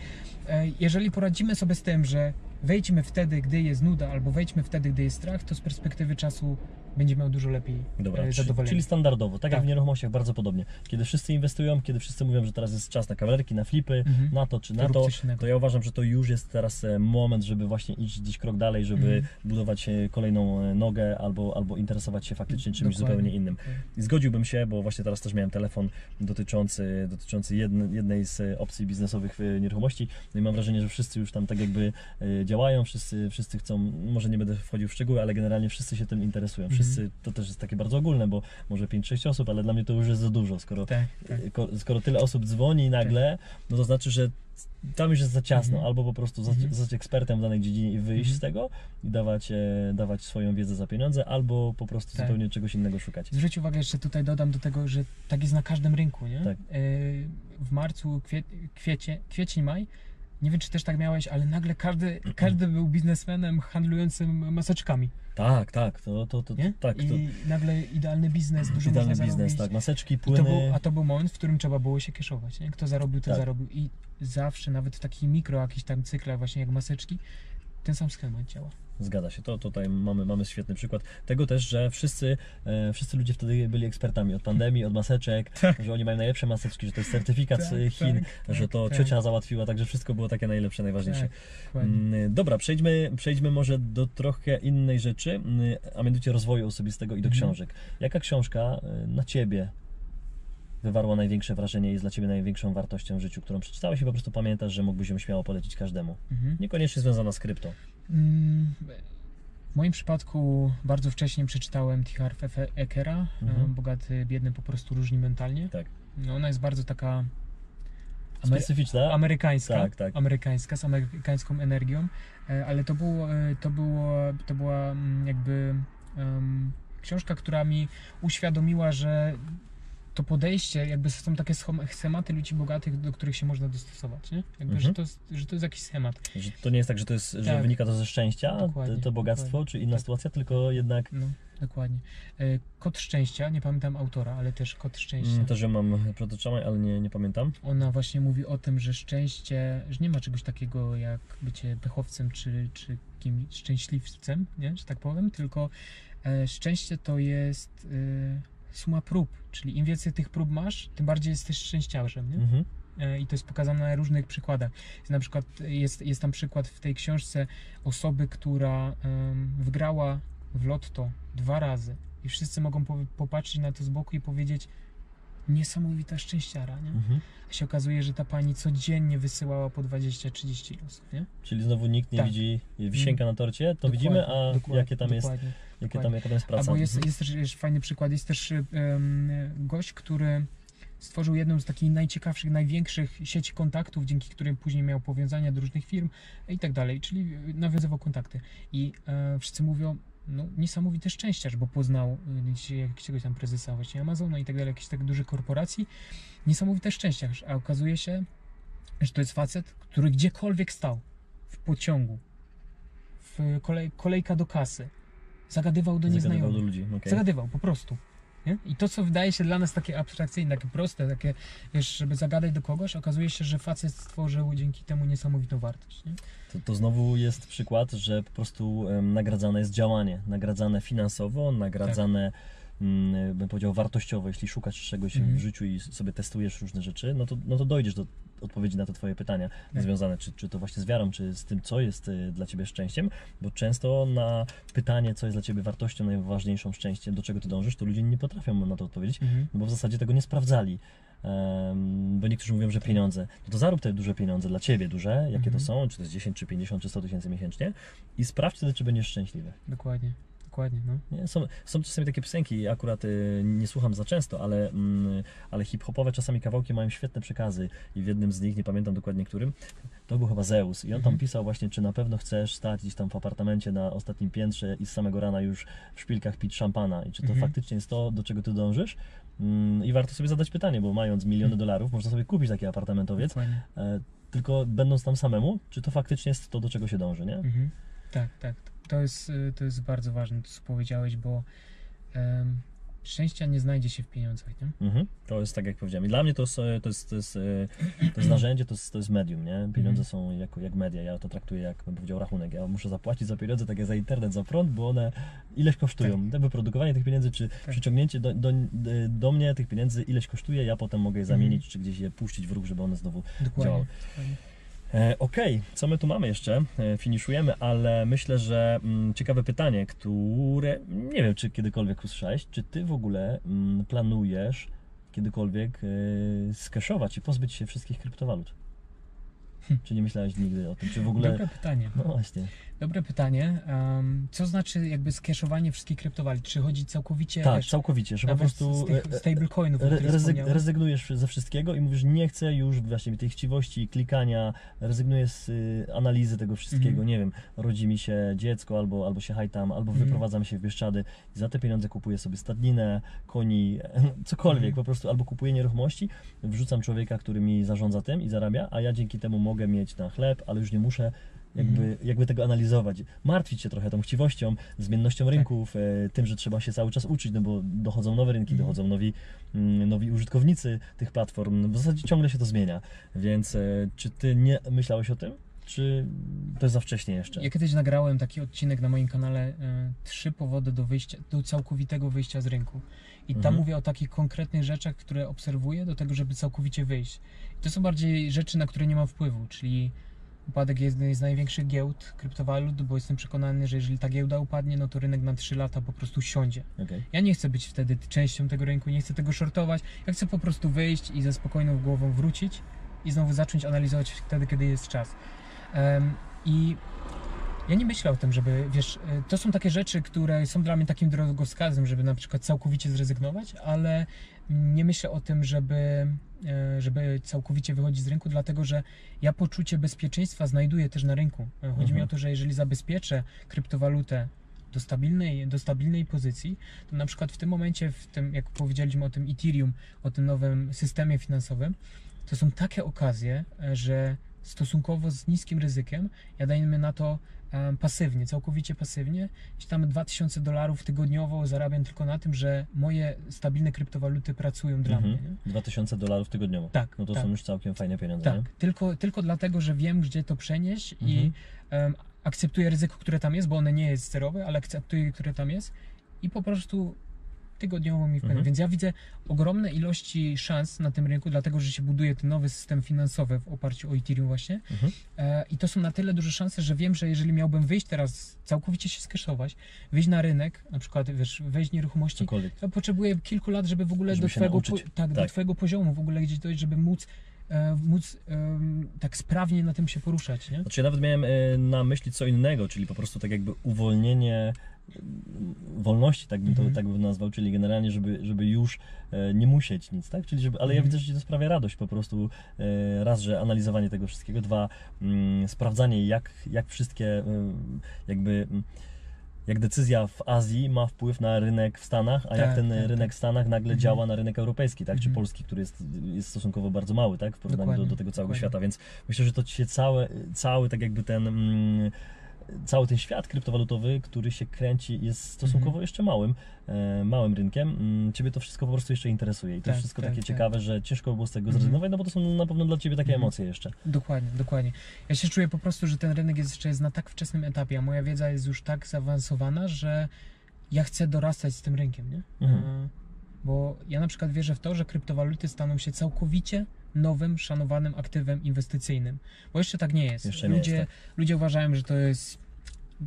jeżeli poradzimy sobie z tym, że wejdźmy wtedy, gdy jest nuda, albo wejdźmy wtedy, gdy jest strach, to z perspektywy czasu będzie miał dużo lepiej zadowolenie. Czyli standardowo, tak jak w nieruchomościach, bardzo podobnie. Kiedy wszyscy inwestują, kiedy wszyscy mówią, że teraz jest czas na kawalerki, na flipy, na to czy na to, to ja uważam, że to już jest teraz moment, żeby właśnie iść gdzieś krok dalej, żeby budować kolejną nogę albo interesować się faktycznie czymś zupełnie innym. I zgodziłbym się, bo właśnie teraz też miałem telefon dotyczący jednej z opcji biznesowych w nieruchomości. No i mam wrażenie, że wszyscy już tam tak jakby działają, wszyscy chcą, może nie będę wchodził w szczegóły, ale generalnie wszyscy się tym interesują. To też jest takie bardzo ogólne, bo może 5-6 osób, ale dla mnie to już jest za dużo. Skoro tyle osób dzwoni nagle, no to znaczy, że tam już jest za ciasno, albo po prostu zostać ekspertem w danej dziedzinie i wyjść z tego i dawać swoją wiedzę za pieniądze, albo po prostu zupełnie czegoś innego szukać. Zwróć uwagę, jeszcze tutaj dodam do tego, że tak jest na każdym rynku, nie? Tak. W marcu, kwiecień, maj, nie wiem, czy też tak miałeś, ale nagle każdy był biznesmenem handlującym maseczkami. Tak. I nagle idealny biznes, dużo można zarobić. Tak, maseczki, płyny. A to był moment, w którym trzeba było się kieszować, nie? Kto zarobił, ten zarobił. I zawsze, nawet w takich jakichś tam cyklach właśnie jak maseczki, ten sam schemat działa. Zgadza się, tutaj mamy świetny przykład tego też, że wszyscy ludzie wtedy byli ekspertami od pandemii, od maseczek, że oni mają najlepsze maseczki, że to jest certyfikat z Chin, że to ciocia załatwiła, także wszystko było takie najlepsze, najważniejsze. Dobra, przejdźmy może do trochę innej rzeczy, a mianowicie rozwoju osobistego i do książek. Jaka książka na Ciebie wywarła największe wrażenie i jest dla Ciebie największą wartością w życiu, którą przeczytałeś i po prostu pamiętasz, że mógłbyś ją śmiało polecić każdemu? Niekoniecznie związana z krypto. W moim przypadku bardzo wcześnie przeczytałem T. Harv Ekera, Bogaty, biedny, po prostu różni mentalnie. Tak. No, ona jest bardzo taka specyficzna, amerykańska, amerykańska, z amerykańską energią, ale to była jakby książka, która mi uświadomiła, że to podejście, jakby są takie schematy ludzi bogatych, do których się można dostosować, nie? Jakby, że to jest jakiś schemat. Że to nie jest tak, że wynika to ze szczęścia, to bogactwo, czy inna sytuacja, tylko jednak... No, dokładnie. Kod Szczęścia, nie pamiętam autora, ale też Kod Szczęścia. Też ją mam przed oczami, ale nie pamiętam. Ona właśnie mówi o tym, że szczęście, że nie ma czegoś takiego jak bycie pechowcem, czy kimś szczęśliwcem, nie? Że tak powiem, tylko szczęście to jest... suma prób, czyli im więcej tych prób masz, tym bardziej jesteś szczęściarzem, nie? I to jest pokazane na różnych przykładach. Na przykład jest tam przykład w tej książce osoby, która wygrała w lotto 2 razy i wszyscy mogą popatrzeć na to z boku i powiedzieć: niesamowita szczęściara, nie? A się okazuje, że ta pani codziennie wysyłała po 20-30 losów, nie? Czyli znowu nikt nie widzi wisienka na torcie, to widzimy, a jaka tam jest praca. Albo jest też fajny przykład, jest też gość, który stworzył jedną z takich najciekawszych, największych sieci kontaktów, dzięki którym później miał powiązania do różnych firm i tak dalej, czyli nawiązywał kontakty. I wszyscy mówią: no, niesamowity szczęściarz, bo poznał jakiegoś tam prezesa właśnie Amazona i tak dalej, jakichś tak dużych korporacji. Niesamowity szczęściarz, a okazuje się, że to jest facet, który gdziekolwiek stał, w pociągu, w kolejka do kasy, zagadywał do nieznajomych. Zagadywał do ludzi, Zagadywał, po prostu. Nie? I to, co wydaje się dla nas takie abstrakcyjne, takie proste, takie, wiesz, żeby zagadać do kogoś, okazuje się, że facet stworzył dzięki temu niesamowitą wartość. Nie? To znowu jest przykład, że po prostu nagradzane jest działanie, nagradzane finansowo, nagradzane bym powiedział wartościowo. Jeśli szukasz czegoś w życiu i sobie testujesz różne rzeczy, no to dojdziesz do odpowiedzi na te Twoje pytania związane, czy to właśnie z wiarą, czy z tym, co jest dla Ciebie szczęściem, bo często na pytanie, co jest dla Ciebie wartością, najważniejszą szczęściem, do czego Ty dążysz, to ludzie nie potrafią na to odpowiedzieć, no bo w zasadzie tego nie sprawdzali. Bo niektórzy mówią, że pieniądze, to zarób te duże pieniądze dla Ciebie, duże, jakie to są, czy to jest 10, czy 50, czy 100 tysięcy miesięcznie i sprawdź wtedy, czy będziesz szczęśliwy. Dokładnie. No. Nie? Są czasami takie piosenki, akurat nie słucham za często, ale hip-hopowe czasami kawałki mają świetne przekazy i w jednym z nich, nie pamiętam dokładnie którym, to był chyba Zeus i on tam pisał właśnie, czy na pewno chcesz stać gdzieś tam w apartamencie na ostatnim piętrze i z samego rana już w szpilkach pić szampana i czy to faktycznie jest to, do czego Ty dążysz. I warto sobie zadać pytanie, bo mając miliony dolarów, można sobie kupić taki apartamentowiec, Dokładnie. tylko będąc tam samemu, czy to faktycznie jest to, do czego się dąży, nie? Tak. To jest bardzo ważne, to co powiedziałeś, bo szczęścia nie znajdzie się w pieniądzach, nie? To jest tak, jak powiedziałem. I dla mnie to jest narzędzie, to jest medium, nie? Pieniądze są jak media. Ja to traktuję, jak bym powiedział, rachunek. Ja muszę zapłacić za pieniądze, tak jak za internet, za prąd, bo one ileś kosztują. Tak. Wyprodukowanie tych pieniędzy, czy przyciągnięcie do mnie tych pieniędzy ileś kosztuje, ja potem mogę je zamienić, czy gdzieś je puścić w ruch, żeby one znowu działały. Okej, co my tu mamy jeszcze? Finiszujemy, ale myślę, że ciekawe pytanie, które nie wiem, czy kiedykolwiek usłyszałeś, czy ty w ogóle planujesz kiedykolwiek skeszować i pozbyć się wszystkich kryptowalut? Czy nie myślałeś nigdy o tym? Czy w ogóle... Dobre pytanie. No właśnie. Dobre pytanie. Co znaczy jakby skeszowanie wszystkich kryptowalut? Czy chodzi całkowicie... Tak, całkowicie, że po prostu z tych stablecoinów, rezygnujesz ze wszystkiego i mówisz, nie chcę już właśnie tej chciwości, klikania, rezygnuję z analizy tego wszystkiego, nie wiem, rodzi mi się dziecko, albo się hajtam, albo wyprowadzam się w Bieszczady i za te pieniądze kupuję sobie stadninę, koni, cokolwiek po prostu, albo kupuję nieruchomości, wrzucam człowieka, który mi zarządza tym i zarabia, a ja dzięki temu mogę mieć na chleb, ale już nie muszę jakby tego analizować, martwić się trochę tą chciwością, zmiennością rynków, tym, że trzeba się cały czas uczyć, no bo dochodzą nowe rynki, dochodzą nowi użytkownicy tych platform, w zasadzie ciągle się to zmienia, więc czy ty nie myślałeś o tym, czy to jest za wcześnie jeszcze? Ja kiedyś nagrałem taki odcinek na moim kanale 3 powody do całkowitego wyjścia z rynku i tam mówię o takich konkretnych rzeczach, które obserwuję do tego, żeby całkowicie wyjść. I to są bardziej rzeczy, na które nie mam wpływu, czyli upadek jednej z największych giełd kryptowalut, bo jestem przekonany, że jeżeli ta giełda upadnie, no to rynek na 3 lata po prostu siądzie. Ja nie chcę być wtedy częścią tego rynku, nie chcę tego shortować, ja chcę po prostu wyjść i ze spokojną głową wrócić i znowu zacząć analizować wtedy, kiedy jest czas. I ja nie myślę o tym, żeby, wiesz, to są takie rzeczy, które są dla mnie takim drogowskazem, żeby na przykład całkowicie zrezygnować, ale nie myślę o tym, żeby całkowicie wychodzić z rynku, dlatego że ja poczucie bezpieczeństwa znajduję też na rynku. Chodzi mi o to, że jeżeli zabezpieczę kryptowalutę do stabilnej pozycji, to na przykład w tym momencie, jak powiedzieliśmy o tym Ethereum, o tym nowym systemie finansowym, to są takie okazje, że stosunkowo z niskim ryzykiem ja dajemy na to pasywnie, całkowicie pasywnie. Jeśli tam $2000 tygodniowo zarabiam tylko na tym, że moje stabilne kryptowaluty pracują dla mnie. Nie? $2000 tygodniowo? Tak. No to są już całkiem fajne pieniądze. Tak, nie? tylko dlatego, że wiem, gdzie to przenieść i akceptuję ryzyko, które tam jest, bo ono nie jest zerowe, ale akceptuję, które tam jest i po prostu tygodniowo mi wpływa. Więc ja widzę ogromne ilości szans na tym rynku, dlatego że się buduje ten nowy system finansowy w oparciu o Ethereum właśnie. I to są na tyle duże szanse, że wiem, że jeżeli miałbym wyjść teraz, całkowicie się skeszować, wyjść na rynek, na przykład wiesz, wejść w nieruchomości, to potrzebuję kilku lat, żeby w ogóle do twojego poziomu w ogóle gdzieś dojść, żeby móc tak sprawnie na tym się poruszać, nie? Znaczy ja nawet miałem na myśli co innego, czyli po prostu tak jakby uwolnienie wolności, tak bym nazwał, czyli generalnie, żeby już nie musieć nic, tak? Czyli ale ja widzę, że ci to sprawia radość po prostu, raz, że analizowanie tego wszystkiego, dwa, sprawdzanie jak wszystkie jak decyzja w Azji ma wpływ na rynek w Stanach, a jak ten rynek w Stanach nagle działa na rynek europejski, tak? Czy polski, który jest stosunkowo bardzo mały, tak? W porównaniu do tego całego świata, więc myślę, że to się cały tak jakby cały ten świat kryptowalutowy, który się kręci, jest stosunkowo jeszcze małym rynkiem. Ciebie to wszystko po prostu jeszcze interesuje i to jest wszystko takie ciekawe, że ciężko było z tego zrezygnować, no bo to są na pewno dla Ciebie takie emocje jeszcze. Dokładnie. Ja się czuję po prostu, że ten rynek jeszcze jest na tak wczesnym etapie, a moja wiedza jest już tak zaawansowana, że ja chcę dorastać z tym rynkiem, nie? Bo ja na przykład wierzę w to, że kryptowaluty staną się całkowicie nowym, szanowanym aktywem inwestycyjnym. Bo jeszcze tak nie jest. Ludzie uważają, że to jest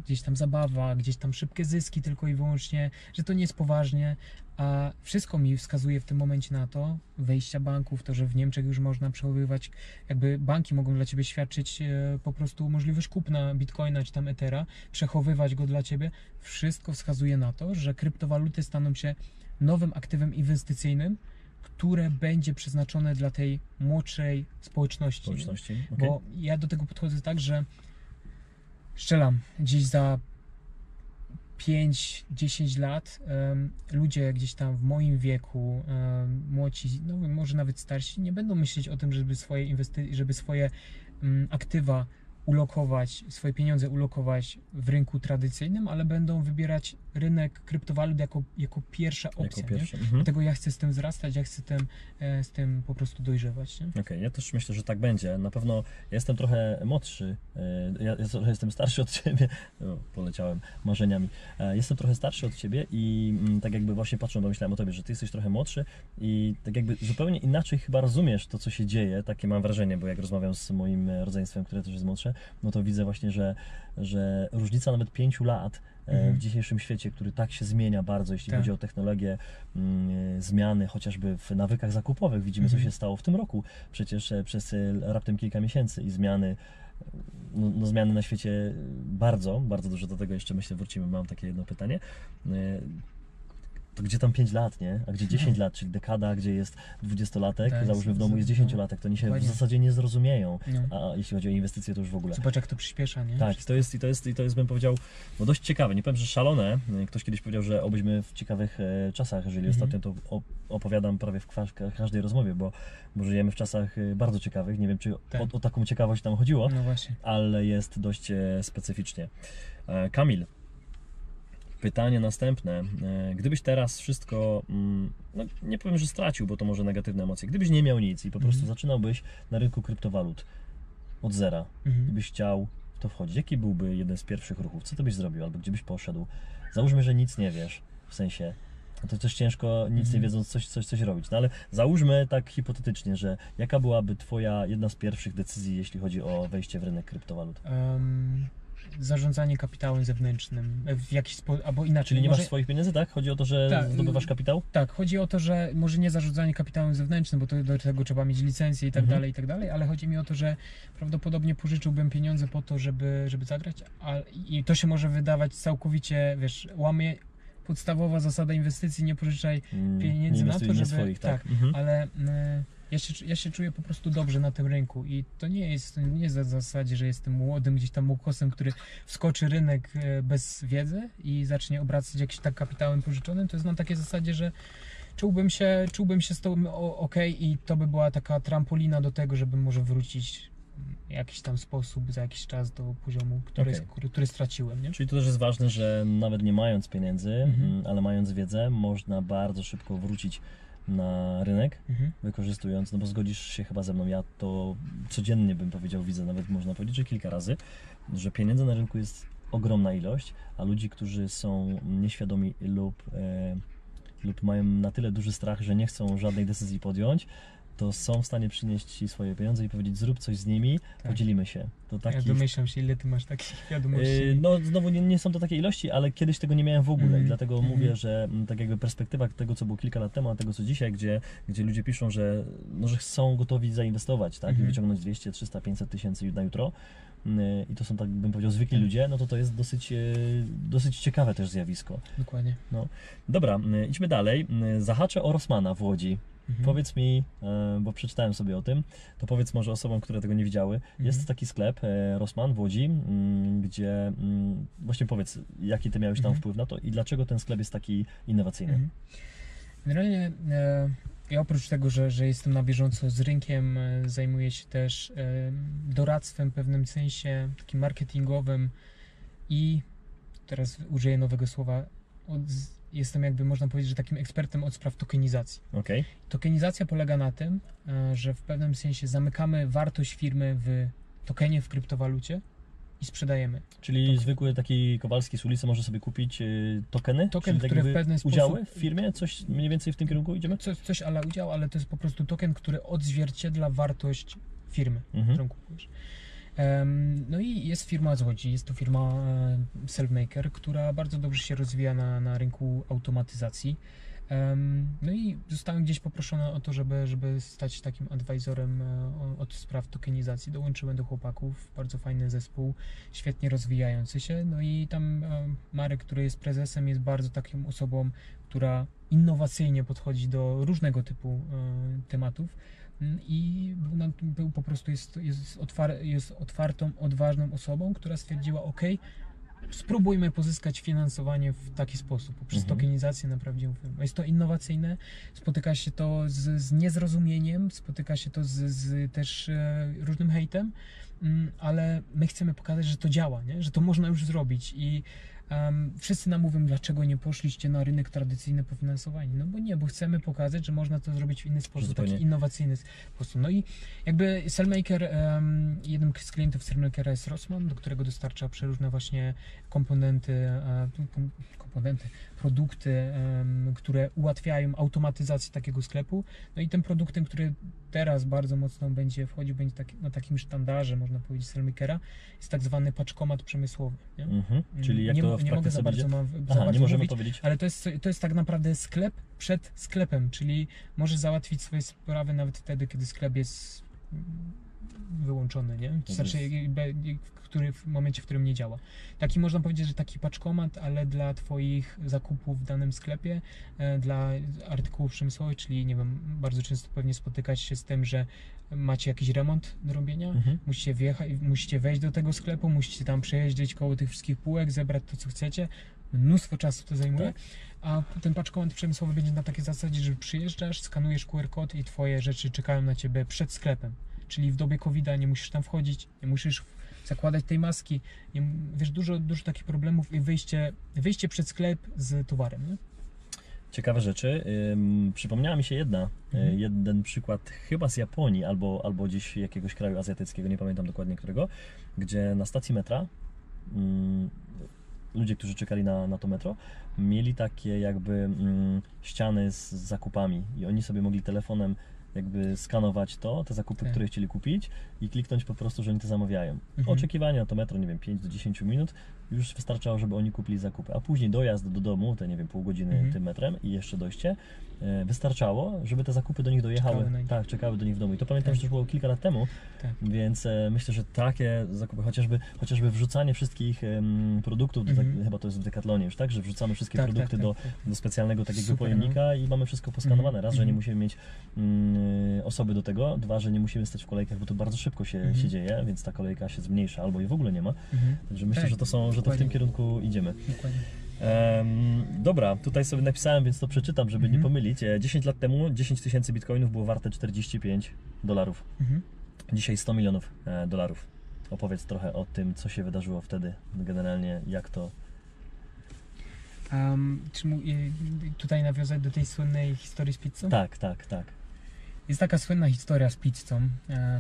gdzieś tam zabawa, gdzieś tam szybkie zyski tylko i wyłącznie, że to nie jest poważnie, a wszystko mi wskazuje w tym momencie na to, wejścia banków, to, że w Niemczech już można przechowywać, jakby banki mogą dla Ciebie świadczyć po prostu możliwość kupna Bitcoina czy tam Ethera, przechowywać go dla Ciebie. Wszystko wskazuje na to, że kryptowaluty staną się nowym aktywem inwestycyjnym, które będzie przeznaczone dla tej młodszej społeczności. Bo ja do tego podchodzę tak, że strzelam gdzieś za 5-10 lat ludzie gdzieś tam w moim wieku, młodzi, no może nawet starsi, nie będą myśleć o tym, żeby swoje aktywa ulokować, swoje pieniądze ulokować w rynku tradycyjnym, ale będą wybierać rynek kryptowalut jako pierwsza opcja. Dlatego ja chcę z tym wzrastać, ja chcę z tym po prostu dojrzewać. Okej, ja też myślę, że tak będzie. Na pewno ja jestem trochę młodszy, ja trochę jestem starszy od Ciebie, poleciałem marzeniami. Jestem trochę starszy od Ciebie i tak jakby właśnie patrząc, pomyślałem o Tobie, że Ty jesteś trochę młodszy i tak jakby zupełnie inaczej chyba rozumiesz to, co się dzieje, takie mam wrażenie, bo jak rozmawiam z moim rodzeństwem, które też jest młodsze, no to widzę właśnie, że różnica nawet 5 lat w dzisiejszym świecie, który tak się zmienia bardzo, jeśli chodzi o technologię, zmiany chociażby w nawykach zakupowych. Widzimy, co się stało w tym roku przecież przez raptem kilka miesięcy i zmiany, zmiany na świecie bardzo, bardzo dużo do tego jeszcze myślę wrócimy. Mam takie jedno pytanie. To gdzie tam 5 lat, nie? A gdzie 10 lat, czyli dekada, gdzie jest 20-latek, załóżmy w domu jest 10-latek, to oni się w zasadzie nie zrozumieją, a jeśli chodzi o inwestycje, to już w ogóle. Zobacz, jak to przyspiesza, nie? Tak, to jest, bym powiedział, no dość ciekawe. Nie powiem, że szalone. Ktoś kiedyś powiedział, że obyśmy w ciekawych czasach żyli. Ostatnio to opowiadam prawie w każdej rozmowie, bo żyjemy w czasach bardzo ciekawych. Nie wiem, czy o taką ciekawość tam chodziło, no właśnie, ale jest dość specyficznie. Kamil, pytanie następne. Gdybyś teraz wszystko, no nie powiem, że stracił, bo to może negatywne emocje, gdybyś nie miał nic i po prostu zaczynałbyś na rynku kryptowalut od zera, gdybyś chciał w to wchodzić, jaki byłby jeden z pierwszych ruchów? Co ty byś zrobił? Albo gdzie byś poszedł? Załóżmy, że nic nie wiesz, w sensie, no to też ciężko nic nie wiedząc coś robić, no ale załóżmy tak hipotetycznie, że jaka byłaby twoja jedna z pierwszych decyzji, jeśli chodzi o wejście w rynek kryptowalut? Zarządzanie kapitałem zewnętrznym w jakiś sposób, albo inaczej. Czyli nie masz swoich pieniędzy, tak? Chodzi o to, że zdobywasz kapitał? Tak, chodzi o to, że może nie zarządzanie kapitałem zewnętrznym, bo do tego trzeba mieć licencję i tak dalej, ale chodzi mi o to, że prawdopodobnie pożyczyłbym pieniądze po to, żeby zagrać, i to się może wydawać całkowicie, wiesz, łamie podstawowa zasada inwestycji, nie pożyczaj pieniędzy na to, żeby... swoich, tak. Ale... Ja się czuję po prostu dobrze na tym rynku i to nie jest w zasadzie, że jestem młodym gdzieś tam łukosem, który wskoczy rynek bez wiedzy i zacznie obracać jakimś tak kapitałem pożyczonym. To jest na takiej zasadzie, że czułbym się z tym ok i to by była taka trampolina do tego, żeby może wrócić w jakiś tam sposób za jakiś czas do poziomu, który straciłem. Nie? Czyli to też jest ważne, że nawet nie mając pieniędzy, ale mając wiedzę, można bardzo szybko wrócić na rynek, wykorzystując, no bo zgodzisz się chyba ze mną, ja to codziennie bym powiedział, widzę, nawet można powiedzieć, że kilka razy, że pieniędzy na rynku jest ogromna ilość, a ludzi, którzy są nieświadomi lub mają na tyle duży strach, że nie chcą żadnej decyzji podjąć, to są w stanie przynieść Ci swoje pieniądze i powiedzieć, zrób coś z nimi, podzielimy się. To Ja domyślam się, ile Ty masz takich wiadomości. No znowu nie są to takie ilości, ale kiedyś tego nie miałem w ogóle i dlatego mówię, że tak jakby perspektywa tego, co było kilka lat temu, a tego, co dzisiaj, gdzie ludzie piszą, że są gotowi zainwestować, tak, i wyciągnąć 200, 300, 500 tysięcy na jutro, i to są, tak bym powiedział, zwykli ludzie, no to jest dosyć ciekawe też zjawisko. Dokładnie. No. Dobra, idźmy dalej. Zahaczę o Rossmana w Łodzi. Powiedz mi, bo przeczytałem sobie o tym, to powiedz może osobom, które tego nie widziały. Jest taki sklep Rossman w Łodzi, gdzie właśnie powiedz, jaki ty miałeś tam wpływ na to i dlaczego ten sklep jest taki innowacyjny. Generalnie ja oprócz tego, że jestem na bieżąco z rynkiem, zajmuję się też doradztwem w pewnym sensie, takim marketingowym i teraz użyję nowego słowa, jestem jakby, można powiedzieć, że takim ekspertem od spraw tokenizacji. Okay. Tokenizacja polega na tym, że w pewnym sensie zamykamy wartość firmy w tokenie, w kryptowalucie i sprzedajemy. Czyli zwykły taki Kowalski z ulicy może sobie kupić tokeny? Token, czyli który w pewien sposób... Udziały w firmie? Coś mniej więcej w tym kierunku idziemy? Coś ala udział, ale to jest po prostu token, który odzwierciedla wartość firmy, którą kupujesz. No i jest firma z Łodzi, jest to firma Selfmaker, która bardzo dobrze się rozwija na rynku automatyzacji. No i zostałem gdzieś poproszony o to, żeby stać takim advisorem od spraw tokenizacji. Dołączyłem do chłopaków, bardzo fajny zespół, świetnie rozwijający się. No i tam Marek, który jest prezesem, jest bardzo taką osobą, która innowacyjnie podchodzi do różnego typu tematów. I był po prostu jest otwartą, odważną osobą, która stwierdziła, ok, spróbujmy pozyskać finansowanie w taki sposób, poprzez tokenizację na prawdziwą firmę. Jest to innowacyjne, spotyka się to z niezrozumieniem, spotyka się to z też różnym hejtem, ale my chcemy pokazać, że to działa, nie? Że to można już zrobić i wszyscy nam mówią, dlaczego nie poszliście na rynek tradycyjny po finansowanie. No bo nie, bo chcemy pokazać, że można to zrobić w inny sposób, taki innowacyjny sposób. No i jakby Cellmaker, jednym z klientów Cellmakera jest Rossmann, do którego dostarcza przeróżne właśnie komponenty, produkty, które ułatwiają automatyzację takiego sklepu. No i tym produktem, który teraz bardzo mocno będzie wchodził, będzie na takim sztandarze, można powiedzieć, Cellmakera, jest tak zwany paczkomat przemysłowy. Nie? Czyli jak to w nie mogę za bardzo, nie możemy mówić, powiedzieć. ale to jest tak naprawdę sklep przed sklepem, czyli możesz załatwić swoje sprawy nawet wtedy, kiedy sklep jest wyłączony, nie? To znaczy w momencie, w którym nie działa. Taki można powiedzieć, że taki paczkomat, ale dla Twoich zakupów w danym sklepie, dla artykułów przemysłowych, czyli nie wiem, bardzo często pewnie spotykać się z tym, że macie jakiś remont do robienia, musicie wejść do tego sklepu, musicie tam przejeździć koło tych wszystkich półek, zebrać to, co chcecie. Mnóstwo czasu to zajmuje, a ten paczkomat przemysłowy będzie na takiej zasadzie, że przyjeżdżasz, skanujesz QR kod i Twoje rzeczy czekają na Ciebie przed sklepem. Czyli w dobie COVID-a nie musisz tam wchodzić, nie musisz zakładać tej maski, wiesz, dużo takich problemów i wyjście przed sklep z towarem, nie? Ciekawe rzeczy. Przypomniała mi się jeden przykład chyba z Japonii albo gdzieś jakiegoś kraju azjatyckiego, nie pamiętam dokładnie którego, gdzie na stacji metra ludzie, którzy czekali na to metro, mieli takie jakby ściany z zakupami i oni sobie mogli telefonem jakby skanować te zakupy, które chcieli kupić i kliknąć po prostu, że oni to zamawiają. Oczekiwanie na to metro, nie wiem, 5 do 10 minut już wystarczało, żeby oni kupili zakupy, a później dojazd do domu, te nie wiem, pół godziny tym metrem i jeszcze dojście, wystarczało, żeby te zakupy do nich dojechały. Czekały do nich w domu. I to pamiętam, że to już było kilka lat temu, więc myślę, że takie zakupy, chociażby wrzucanie wszystkich produktów, chyba to jest w Decathlonie już, tak, że wrzucamy wszystkie produkty do specjalnego takiego pojemnika i mamy wszystko poskanowane. Raz, że nie musimy mieć osoby do tego, dwa, że nie musimy stać w kolejkach, bo to bardzo szybko się dzieje, więc ta kolejka się zmniejsza albo jej w ogóle nie ma. Także myślę, że to w tym kierunku idziemy. Dokładnie. Dobra, tutaj sobie napisałem, więc to przeczytam, żeby nie pomylić. 10 lat temu 10 000 bitcoinów było warte $45. Dzisiaj 100 milionów dolarów. Opowiedz trochę o tym, co się wydarzyło wtedy, generalnie jak to... Czy tutaj nawiązać do tej słynnej historii z pizzą? Tak. Jest taka słynna historia z pizzą.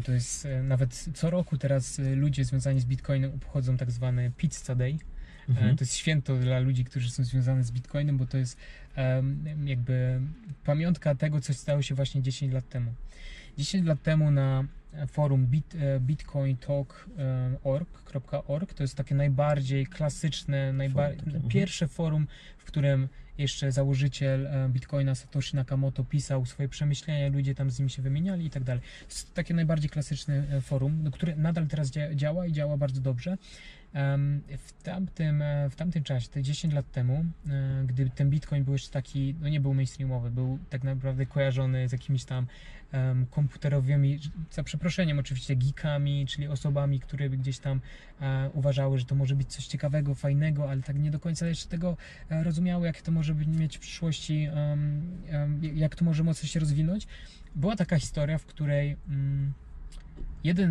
To jest nawet co roku teraz ludzie związani z Bitcoinem obchodzą tak zwany Pizza Day. To jest święto dla ludzi, którzy są związani z Bitcoinem, bo to jest jakby pamiątka tego, co stało się właśnie 10 lat temu. 10 lat temu na forum bitcointalk.org to jest takie najbardziej klasyczne, pierwsze forum, w którym jeszcze założyciel Bitcoina Satoshi Nakamoto pisał swoje przemyślenia, ludzie tam z nim się wymieniali i tak dalej. To jest takie najbardziej klasyczne forum, które nadal teraz działa i działa bardzo dobrze. W tamtym czasie, te 10 lat temu, gdy ten Bitcoin był jeszcze taki, no nie był mainstreamowy, był tak naprawdę kojarzony z jakimiś tam komputerowymi, za przeproszeniem oczywiście, geekami, czyli osobami, które gdzieś tam uważały, że to może być coś ciekawego, fajnego, ale tak nie do końca jeszcze tego rozumiały, jak to może mieć w przyszłości, jak to może mocno się rozwinąć. Była taka historia, w której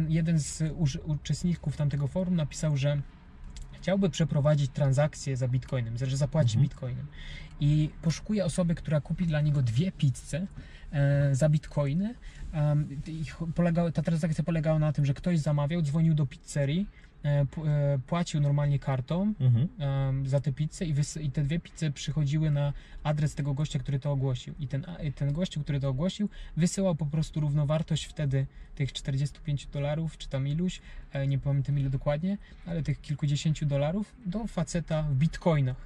jeden z uczestników tamtego forum napisał, że chciałby przeprowadzić transakcję za bitcoinem, że zapłaci bitcoinem i poszukuje osoby, która kupi dla niego 2 pizze za bitcoiny. Ta transakcja polegała na tym, że ktoś zamawiał, dzwonił do pizzerii, płacił normalnie kartą za te pizze i te 2 pizze przychodziły na adres tego gościa, który to ogłosił. I ten gościu, który to ogłosił, wysyłał po prostu równowartość wtedy tych $45, czy tam iluś, nie pamiętam ile dokładnie, ale tych kilkudziesięciu dolarów do faceta w bitcoinach.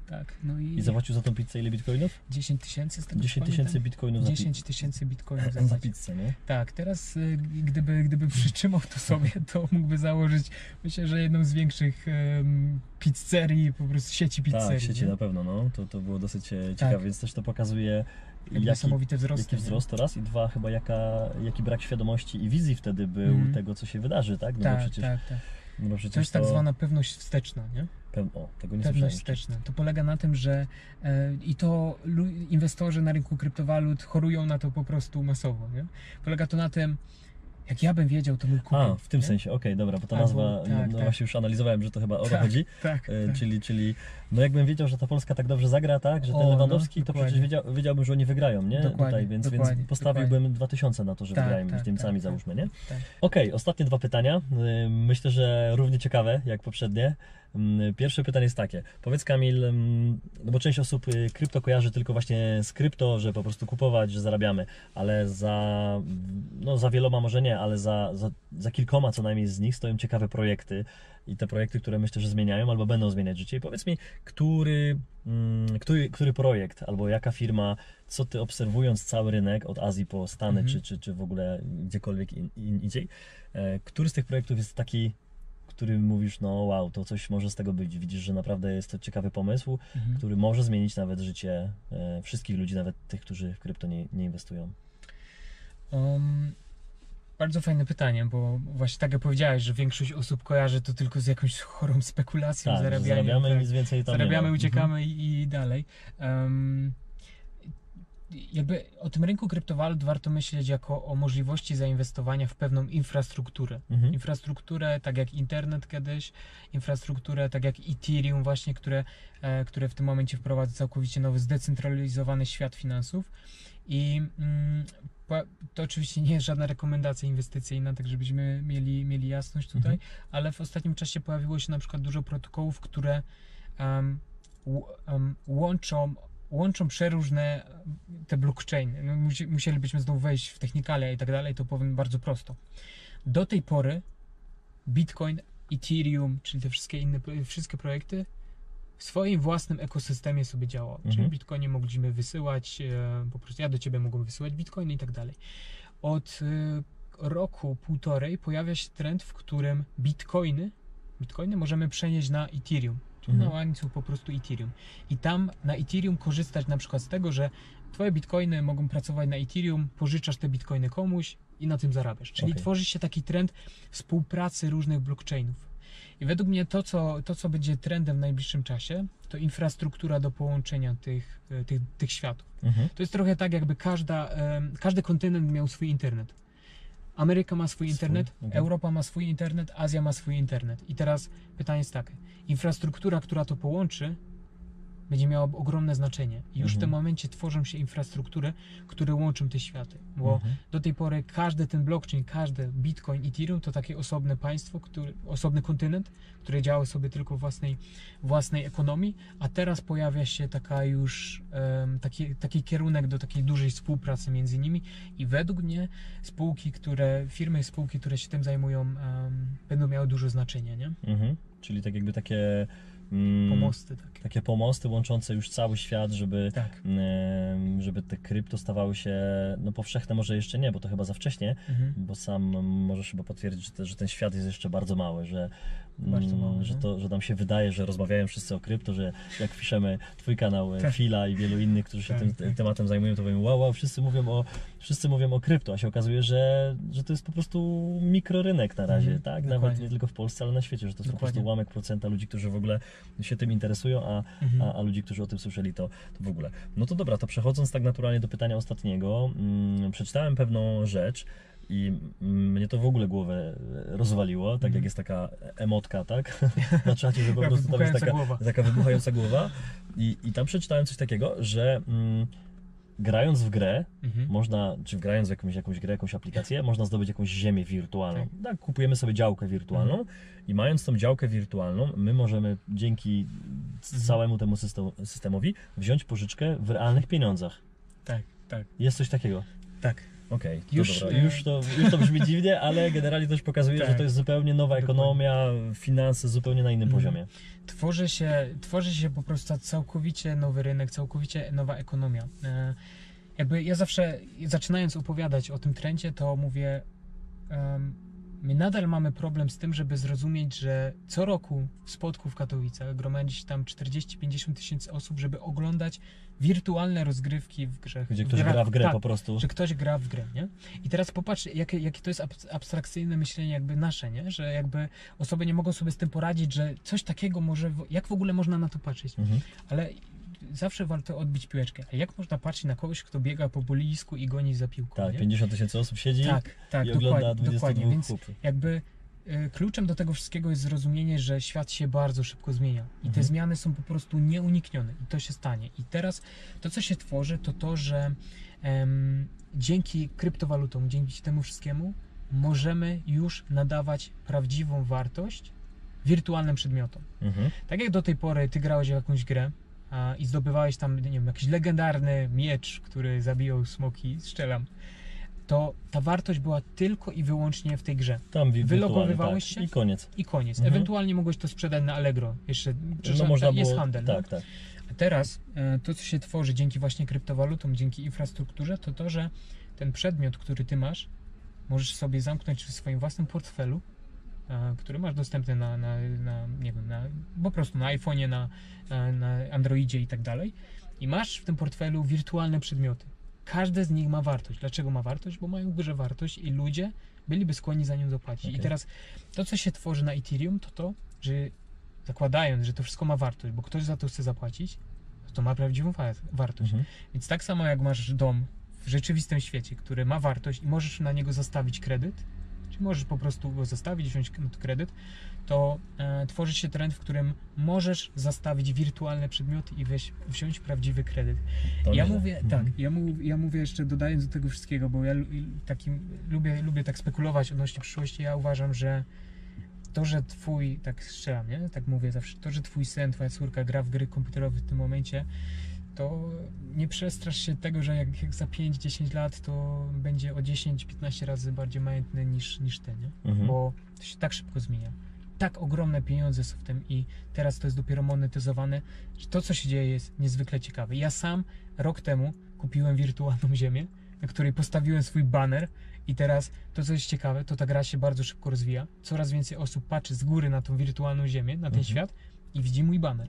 Tak, no I zapłacił za tą pizzę ile bitcoinów? 10 000 z tego 10 000 bitcoinów 10 000 bitcoinów za pizzę, nie? Tak, teraz gdyby przytrzymał to sobie, to mógłby założyć, myślę, że jedną z większych pizzerii, po prostu sieci pizzerii. Tak, sieci na pewno, no. To było dosyć ciekawe, więc też to pokazuje niesamowity wzrost. Jaki wzrost to raz i dwa, chyba jaki brak świadomości i wizji wtedy był tego, co się wydarzy, tak? No bo przecież No bo przecież To jest tak zwana pewność wsteczna, nie? O, tego nie Pewność słyszałem. wsteczna. To polega na tym, że i to inwestorzy na rynku kryptowalut chorują na to po prostu masowo, nie? Polega to na tym, jak ja bym wiedział, to bym kupił. A, w tym nie? sensie, okej, dobra, bo ta Albo- nazwa, tak, no tak. właśnie już analizowałem, że to chyba o to Tak, chodzi. tak. Czyli, no jakbym wiedział, że ta Polska tak dobrze zagra, tak, że ten O, no, Lewandowski, to dokładnie. przecież wiedziałbym, że oni wygrają, nie? Dokładnie, Tutaj, więc dokładnie, postawiłbym 2000 na to, że Tak, wygrają tak, z Niemcami, tak, załóżmy, nie? Tak. Okej, ostatnie 2 pytania. Myślę, że równie ciekawe jak poprzednie. Pierwsze pytanie jest takie. Powiedz, Kamil, no bo część osób krypto kojarzy tylko właśnie z krypto, że po prostu kupować, że zarabiamy, ale za wieloma może nie, ale za kilkoma co najmniej z nich stoją ciekawe projekty i te projekty, które myślę, że zmieniają albo będą zmieniać życie. I powiedz mi, który projekt albo jaka firma, co ty obserwując cały rynek od Azji po Stany czy w ogóle gdziekolwiek indziej, który z tych projektów jest taki, który mówisz, no wow, to coś może z tego być. Widzisz, że naprawdę jest to ciekawy pomysł, który może zmienić nawet życie wszystkich ludzi, nawet tych, którzy w krypto nie inwestują. Bardzo fajne pytanie, bo właśnie tak jak powiedziałeś, że większość osób kojarzy to tylko z jakąś chorą spekulacją, Tak, że zarabianiem. zarabiamy i Tak. nic więcej tam Zarabiamy, nie ma. uciekamy i dalej. Jakby o tym rynku kryptowalut warto myśleć jako o możliwości zainwestowania w pewną infrastrukturę. Infrastrukturę tak jak internet kiedyś, infrastrukturę tak jak Ethereum właśnie, które w tym momencie wprowadza całkowicie nowy, zdecentralizowany świat finansów. I to oczywiście nie jest żadna rekomendacja inwestycyjna, tak żebyśmy mieli jasność tutaj, ale w ostatnim czasie pojawiło się na przykład dużo protokołów, które łączą przeróżne te blockchainy. No, musielibyśmy znowu wejść w technikalia i tak dalej, to powiem bardzo prosto. Do tej pory Bitcoin, Ethereum, czyli te wszystkie projekty w swoim własnym ekosystemie sobie działały. Czyli w Bitcoinie mogliśmy wysyłać, po prostu ja do ciebie mogłem wysyłać Bitcoiny i tak dalej. Od roku, półtorej pojawia się trend, w którym Bitcoiny możemy przenieść na Ethereum. Czyli na łańcuch po prostu Ethereum. I tam na Ethereum korzystać na przykład z tego, że twoje bitcoiny mogą pracować na Ethereum, pożyczasz te bitcoiny komuś i na tym zarabiasz. Czyli tworzy się taki trend współpracy różnych blockchainów. I według mnie to, co będzie trendem w najbliższym czasie, to infrastruktura do połączenia tych światów. To jest trochę tak, jakby każdy kontynent miał swój internet. Ameryka ma swój internet, Europa ma swój internet, Azja ma swój internet. I teraz pytanie jest takie. Infrastruktura, która to połączy, będzie miała ogromne znaczenie. I już w tym momencie tworzą się infrastruktury, które łączą te światy. Bo do tej pory każdy ten blockchain, każdy Bitcoin, Ethereum to takie osobne państwo, osobny kontynent, które działa sobie tylko w własnej ekonomii, a teraz pojawia się taka już taki kierunek do takiej dużej współpracy między nimi i według mnie firmy i spółki, które się tym zajmują, będą miały duże znaczenie, nie? Czyli tak jakby takie pomosty takie pomosty łączące już cały świat, żeby te krypto stawały się powszechne, może jeszcze nie, bo to chyba za wcześnie, bo sam możesz chyba potwierdzić, że ten świat jest jeszcze bardzo mały, że nam się wydaje, że rozmawiają wszyscy o krypto, że jak piszemy twój kanał, Fila i wielu innych, którzy się tym tematem zajmują, to mówią wow, wszyscy mówią o krypto, a się okazuje, że to jest po prostu mikrorynek na razie, tak? Nawet nie tylko w Polsce, ale na świecie, że to jest po prostu ułamek procenta ludzi, którzy w ogóle się tym interesują, a ludzi, którzy o tym słyszeli, to w ogóle. No to dobra, to przechodząc tak naturalnie do pytania ostatniego, przeczytałem pewną rzecz i mnie to w ogóle głowę rozwaliło, tak jak jest taka emotka, tak? Na czacie, że po prostu tam jest taka wybuchająca głowa i tam przeczytałem coś takiego, że grając w grę, można, czy grając w jakąś grę, jakąś aplikację, można zdobyć jakąś ziemię wirtualną. Tak, kupujemy sobie działkę wirtualną i mając tą działkę wirtualną, my możemy dzięki całemu temu systemowi wziąć pożyczkę w realnych pieniądzach. Tak. Jest coś takiego? Tak. Okej, już to brzmi dziwnie, ale generalnie też pokazuje, że to jest zupełnie nowa ekonomia, finanse zupełnie na innym poziomie. Tworzy się po prostu całkowicie nowy rynek, całkowicie nowa ekonomia. Jakby ja zawsze, zaczynając opowiadać o tym trendzie, to mówię, my nadal mamy problem z tym, żeby zrozumieć, że co roku w Spodku w Katowicach gromadzi się tam 40-50 tysięcy osób, żeby oglądać wirtualne rozgrywki w grze. Gdzie ktoś gra w grę tak, po prostu. że ktoś gra w grę, nie? I teraz popatrz, jakie to jest abstrakcyjne myślenie jakby nasze, nie? Że jakby osoby nie mogą sobie z tym poradzić, że coś takiego może, jak w ogóle można na to patrzeć? Ale zawsze warto odbić piłeczkę. A jak można patrzeć na kogoś, kto biega po boisku i goni za piłką? Tak, nie? 50 tysięcy osób siedzi tak, i ogląda 22 dokładnie. Więc chłopów. jakby kluczem do tego wszystkiego jest zrozumienie, że świat się bardzo szybko zmienia i te zmiany są po prostu nieuniknione i to się stanie. I teraz to, co się tworzy, to to, że dzięki kryptowalutom, dzięki temu wszystkiemu możemy już nadawać prawdziwą wartość wirtualnym przedmiotom. Tak jak do tej pory ty grałeś w jakąś grę i zdobywałeś tam, nie wiem, jakiś legendarny miecz, który zabijał smoki, strzelam, to ta wartość była tylko i wyłącznie w tej grze. Tam wylogowywałeś się i koniec. I koniec. Ewentualnie mogłeś to sprzedać na Allegro. Jeszcze można jest było, handel. tak, no? tak. A teraz to, co się tworzy dzięki właśnie kryptowalutom, dzięki infrastrukturze, to to, że ten przedmiot, który ty masz, możesz sobie zamknąć w swoim własnym portfelu, który masz dostępny na nie wiem, po prostu na iPhone'ie, na Androidzie i tak dalej. I masz w tym portfelu wirtualne przedmioty. Każde z nich ma wartość. Dlaczego ma wartość? Bo mają w grze wartość i ludzie byliby skłonni za nią zapłacić. Okay. I teraz to, co się tworzy na Ethereum, to, że zakładając, że to wszystko ma wartość, bo ktoś za to chce zapłacić, to ma prawdziwą wartość. Więc tak samo jak masz dom w rzeczywistym świecie, który ma wartość i możesz na niego zastawić kredyt, czy możesz po prostu go zastawić, wziąć kredyt, to tworzy się trend, w którym możesz zastawić wirtualne przedmioty i wziąć prawdziwy kredyt. Ja mówię, ja mówię jeszcze dodając do tego wszystkiego, bo ja lubię tak spekulować odnośnie przyszłości. Ja uważam, że to, że twój, tak strzelam, nie? Tak mówię zawsze, to, że twój syn, twoja córka gra w gry komputerowe w tym momencie, to nie przestrasz się tego, że jak za 5-10 lat to będzie o 10-15 razy bardziej majątny niż ty, nie? Bo to się tak szybko zmienia. Tak ogromne pieniądze są w tym i teraz to jest dopiero monetyzowane, że to, co się dzieje, jest niezwykle ciekawe. Ja sam rok temu kupiłem wirtualną ziemię, na której postawiłem swój baner i teraz to, co jest ciekawe, to ta gra się bardzo szybko rozwija. Coraz więcej osób patrzy z góry na tą wirtualną ziemię, na ten świat i widzi mój baner.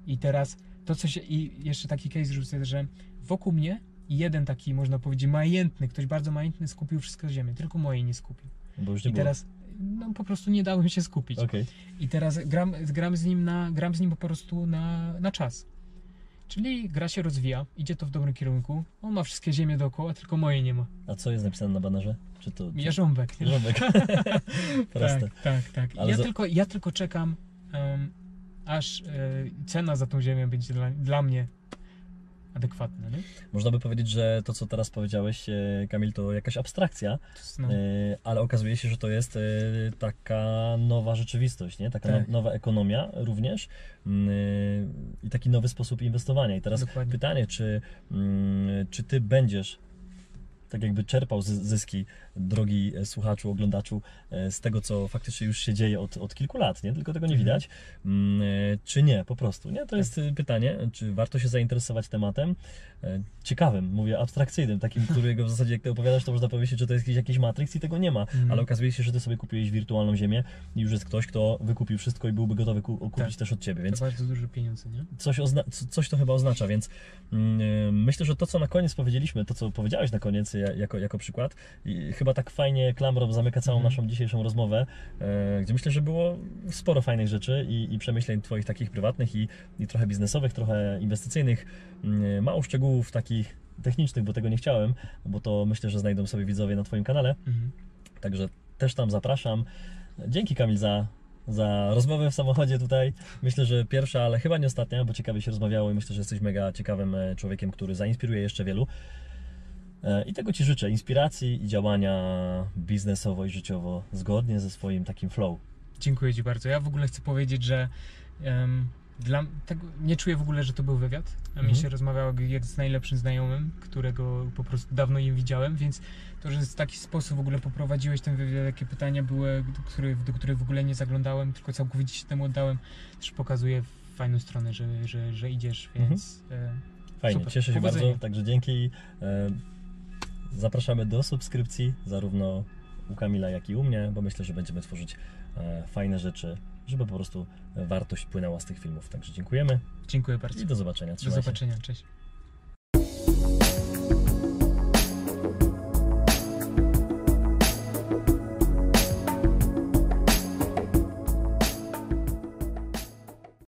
I teraz to, co się... I jeszcze taki case rzucę, że wokół mnie jeden taki, można powiedzieć, majętny, ktoś bardzo majętny skupił wszystko ziemię, tylko mojej nie skupił. Bo już nie I teraz po prostu nie dałem się skupić. Okay. I teraz gram z nim po prostu na czas. Czyli gra się rozwija, idzie to w dobrym kierunku, on ma wszystkie ziemie dookoła, tylko mojej nie ma. A co jest napisane na banerze? Czy to... Jarząbek. Nie? Jarząbek. Proste. Tak. Ja tylko czekam, aż cena za tą ziemię będzie dla mnie adekwatna. Nie? Można by powiedzieć, że to, co teraz powiedziałeś, Kamil, to jakaś abstrakcja, ale okazuje się, że to jest taka nowa rzeczywistość, nie? Taka nowa ekonomia również i taki nowy sposób inwestowania. I teraz pytanie, czy ty będziesz tak jakby czerpał zyski, drogi słuchaczu, oglądaczu, z tego, co faktycznie już się dzieje od kilku lat, nie? Tylko tego nie widać, czy nie, po prostu, nie? To jest pytanie, czy warto się zainteresować tematem ciekawym, mówię abstrakcyjnym, takim, którego w zasadzie jak ty opowiadasz, to można powiedzieć, że to jest jakiś Matrix i tego nie ma, ale okazuje się, że ty sobie kupiłeś wirtualną ziemię i już jest ktoś, kto wykupił wszystko i byłby gotowy kupić też od ciebie, więc... To bardzo dużo pieniędzy, nie? Coś to chyba oznacza, więc myślę, że to, co na koniec powiedzieliśmy, to, co powiedziałeś na koniec jako przykład, i chyba tak fajnie klamrą zamyka całą naszą dzisiejszą rozmowę, gdzie myślę, że było sporo fajnych rzeczy i przemyśleń twoich takich prywatnych i trochę biznesowych, trochę inwestycyjnych, mało szczegółów takich technicznych, bo tego nie chciałem, bo to myślę, że znajdą sobie widzowie na twoim kanale, także też tam zapraszam. Dzięki, Kamil, za rozmowę w samochodzie tutaj. Myślę, że pierwsza, ale chyba nie ostatnia, bo ciekawie się rozmawiało i myślę, że jesteś mega ciekawym człowiekiem, który zainspiruje jeszcze wielu. I tego ci życzę, inspiracji i działania biznesowo i życiowo zgodnie ze swoim takim flow. Dziękuję ci bardzo. Ja w ogóle chcę powiedzieć, że nie czuję w ogóle, że to był wywiad. Mi się rozmawiało jak z najlepszym znajomym, którego po prostu dawno nie widziałem, więc to, że w taki sposób w ogóle poprowadziłeś ten wywiad, jakie pytania były, do których w ogóle nie zaglądałem, tylko całkowicie się temu oddałem, też pokazuje fajną stronę, że idziesz, więc fajnie, super. Cieszę się Powodzenia. bardzo, także dzięki. Zapraszamy do subskrypcji zarówno u Kamila, jak i u mnie, bo myślę, że będziemy tworzyć fajne rzeczy, żeby po prostu wartość płynęła z tych filmów. Także dziękujemy Dziękuję bardzo. i do zobaczenia. Do Trzymaj się. zobaczenia, cześć.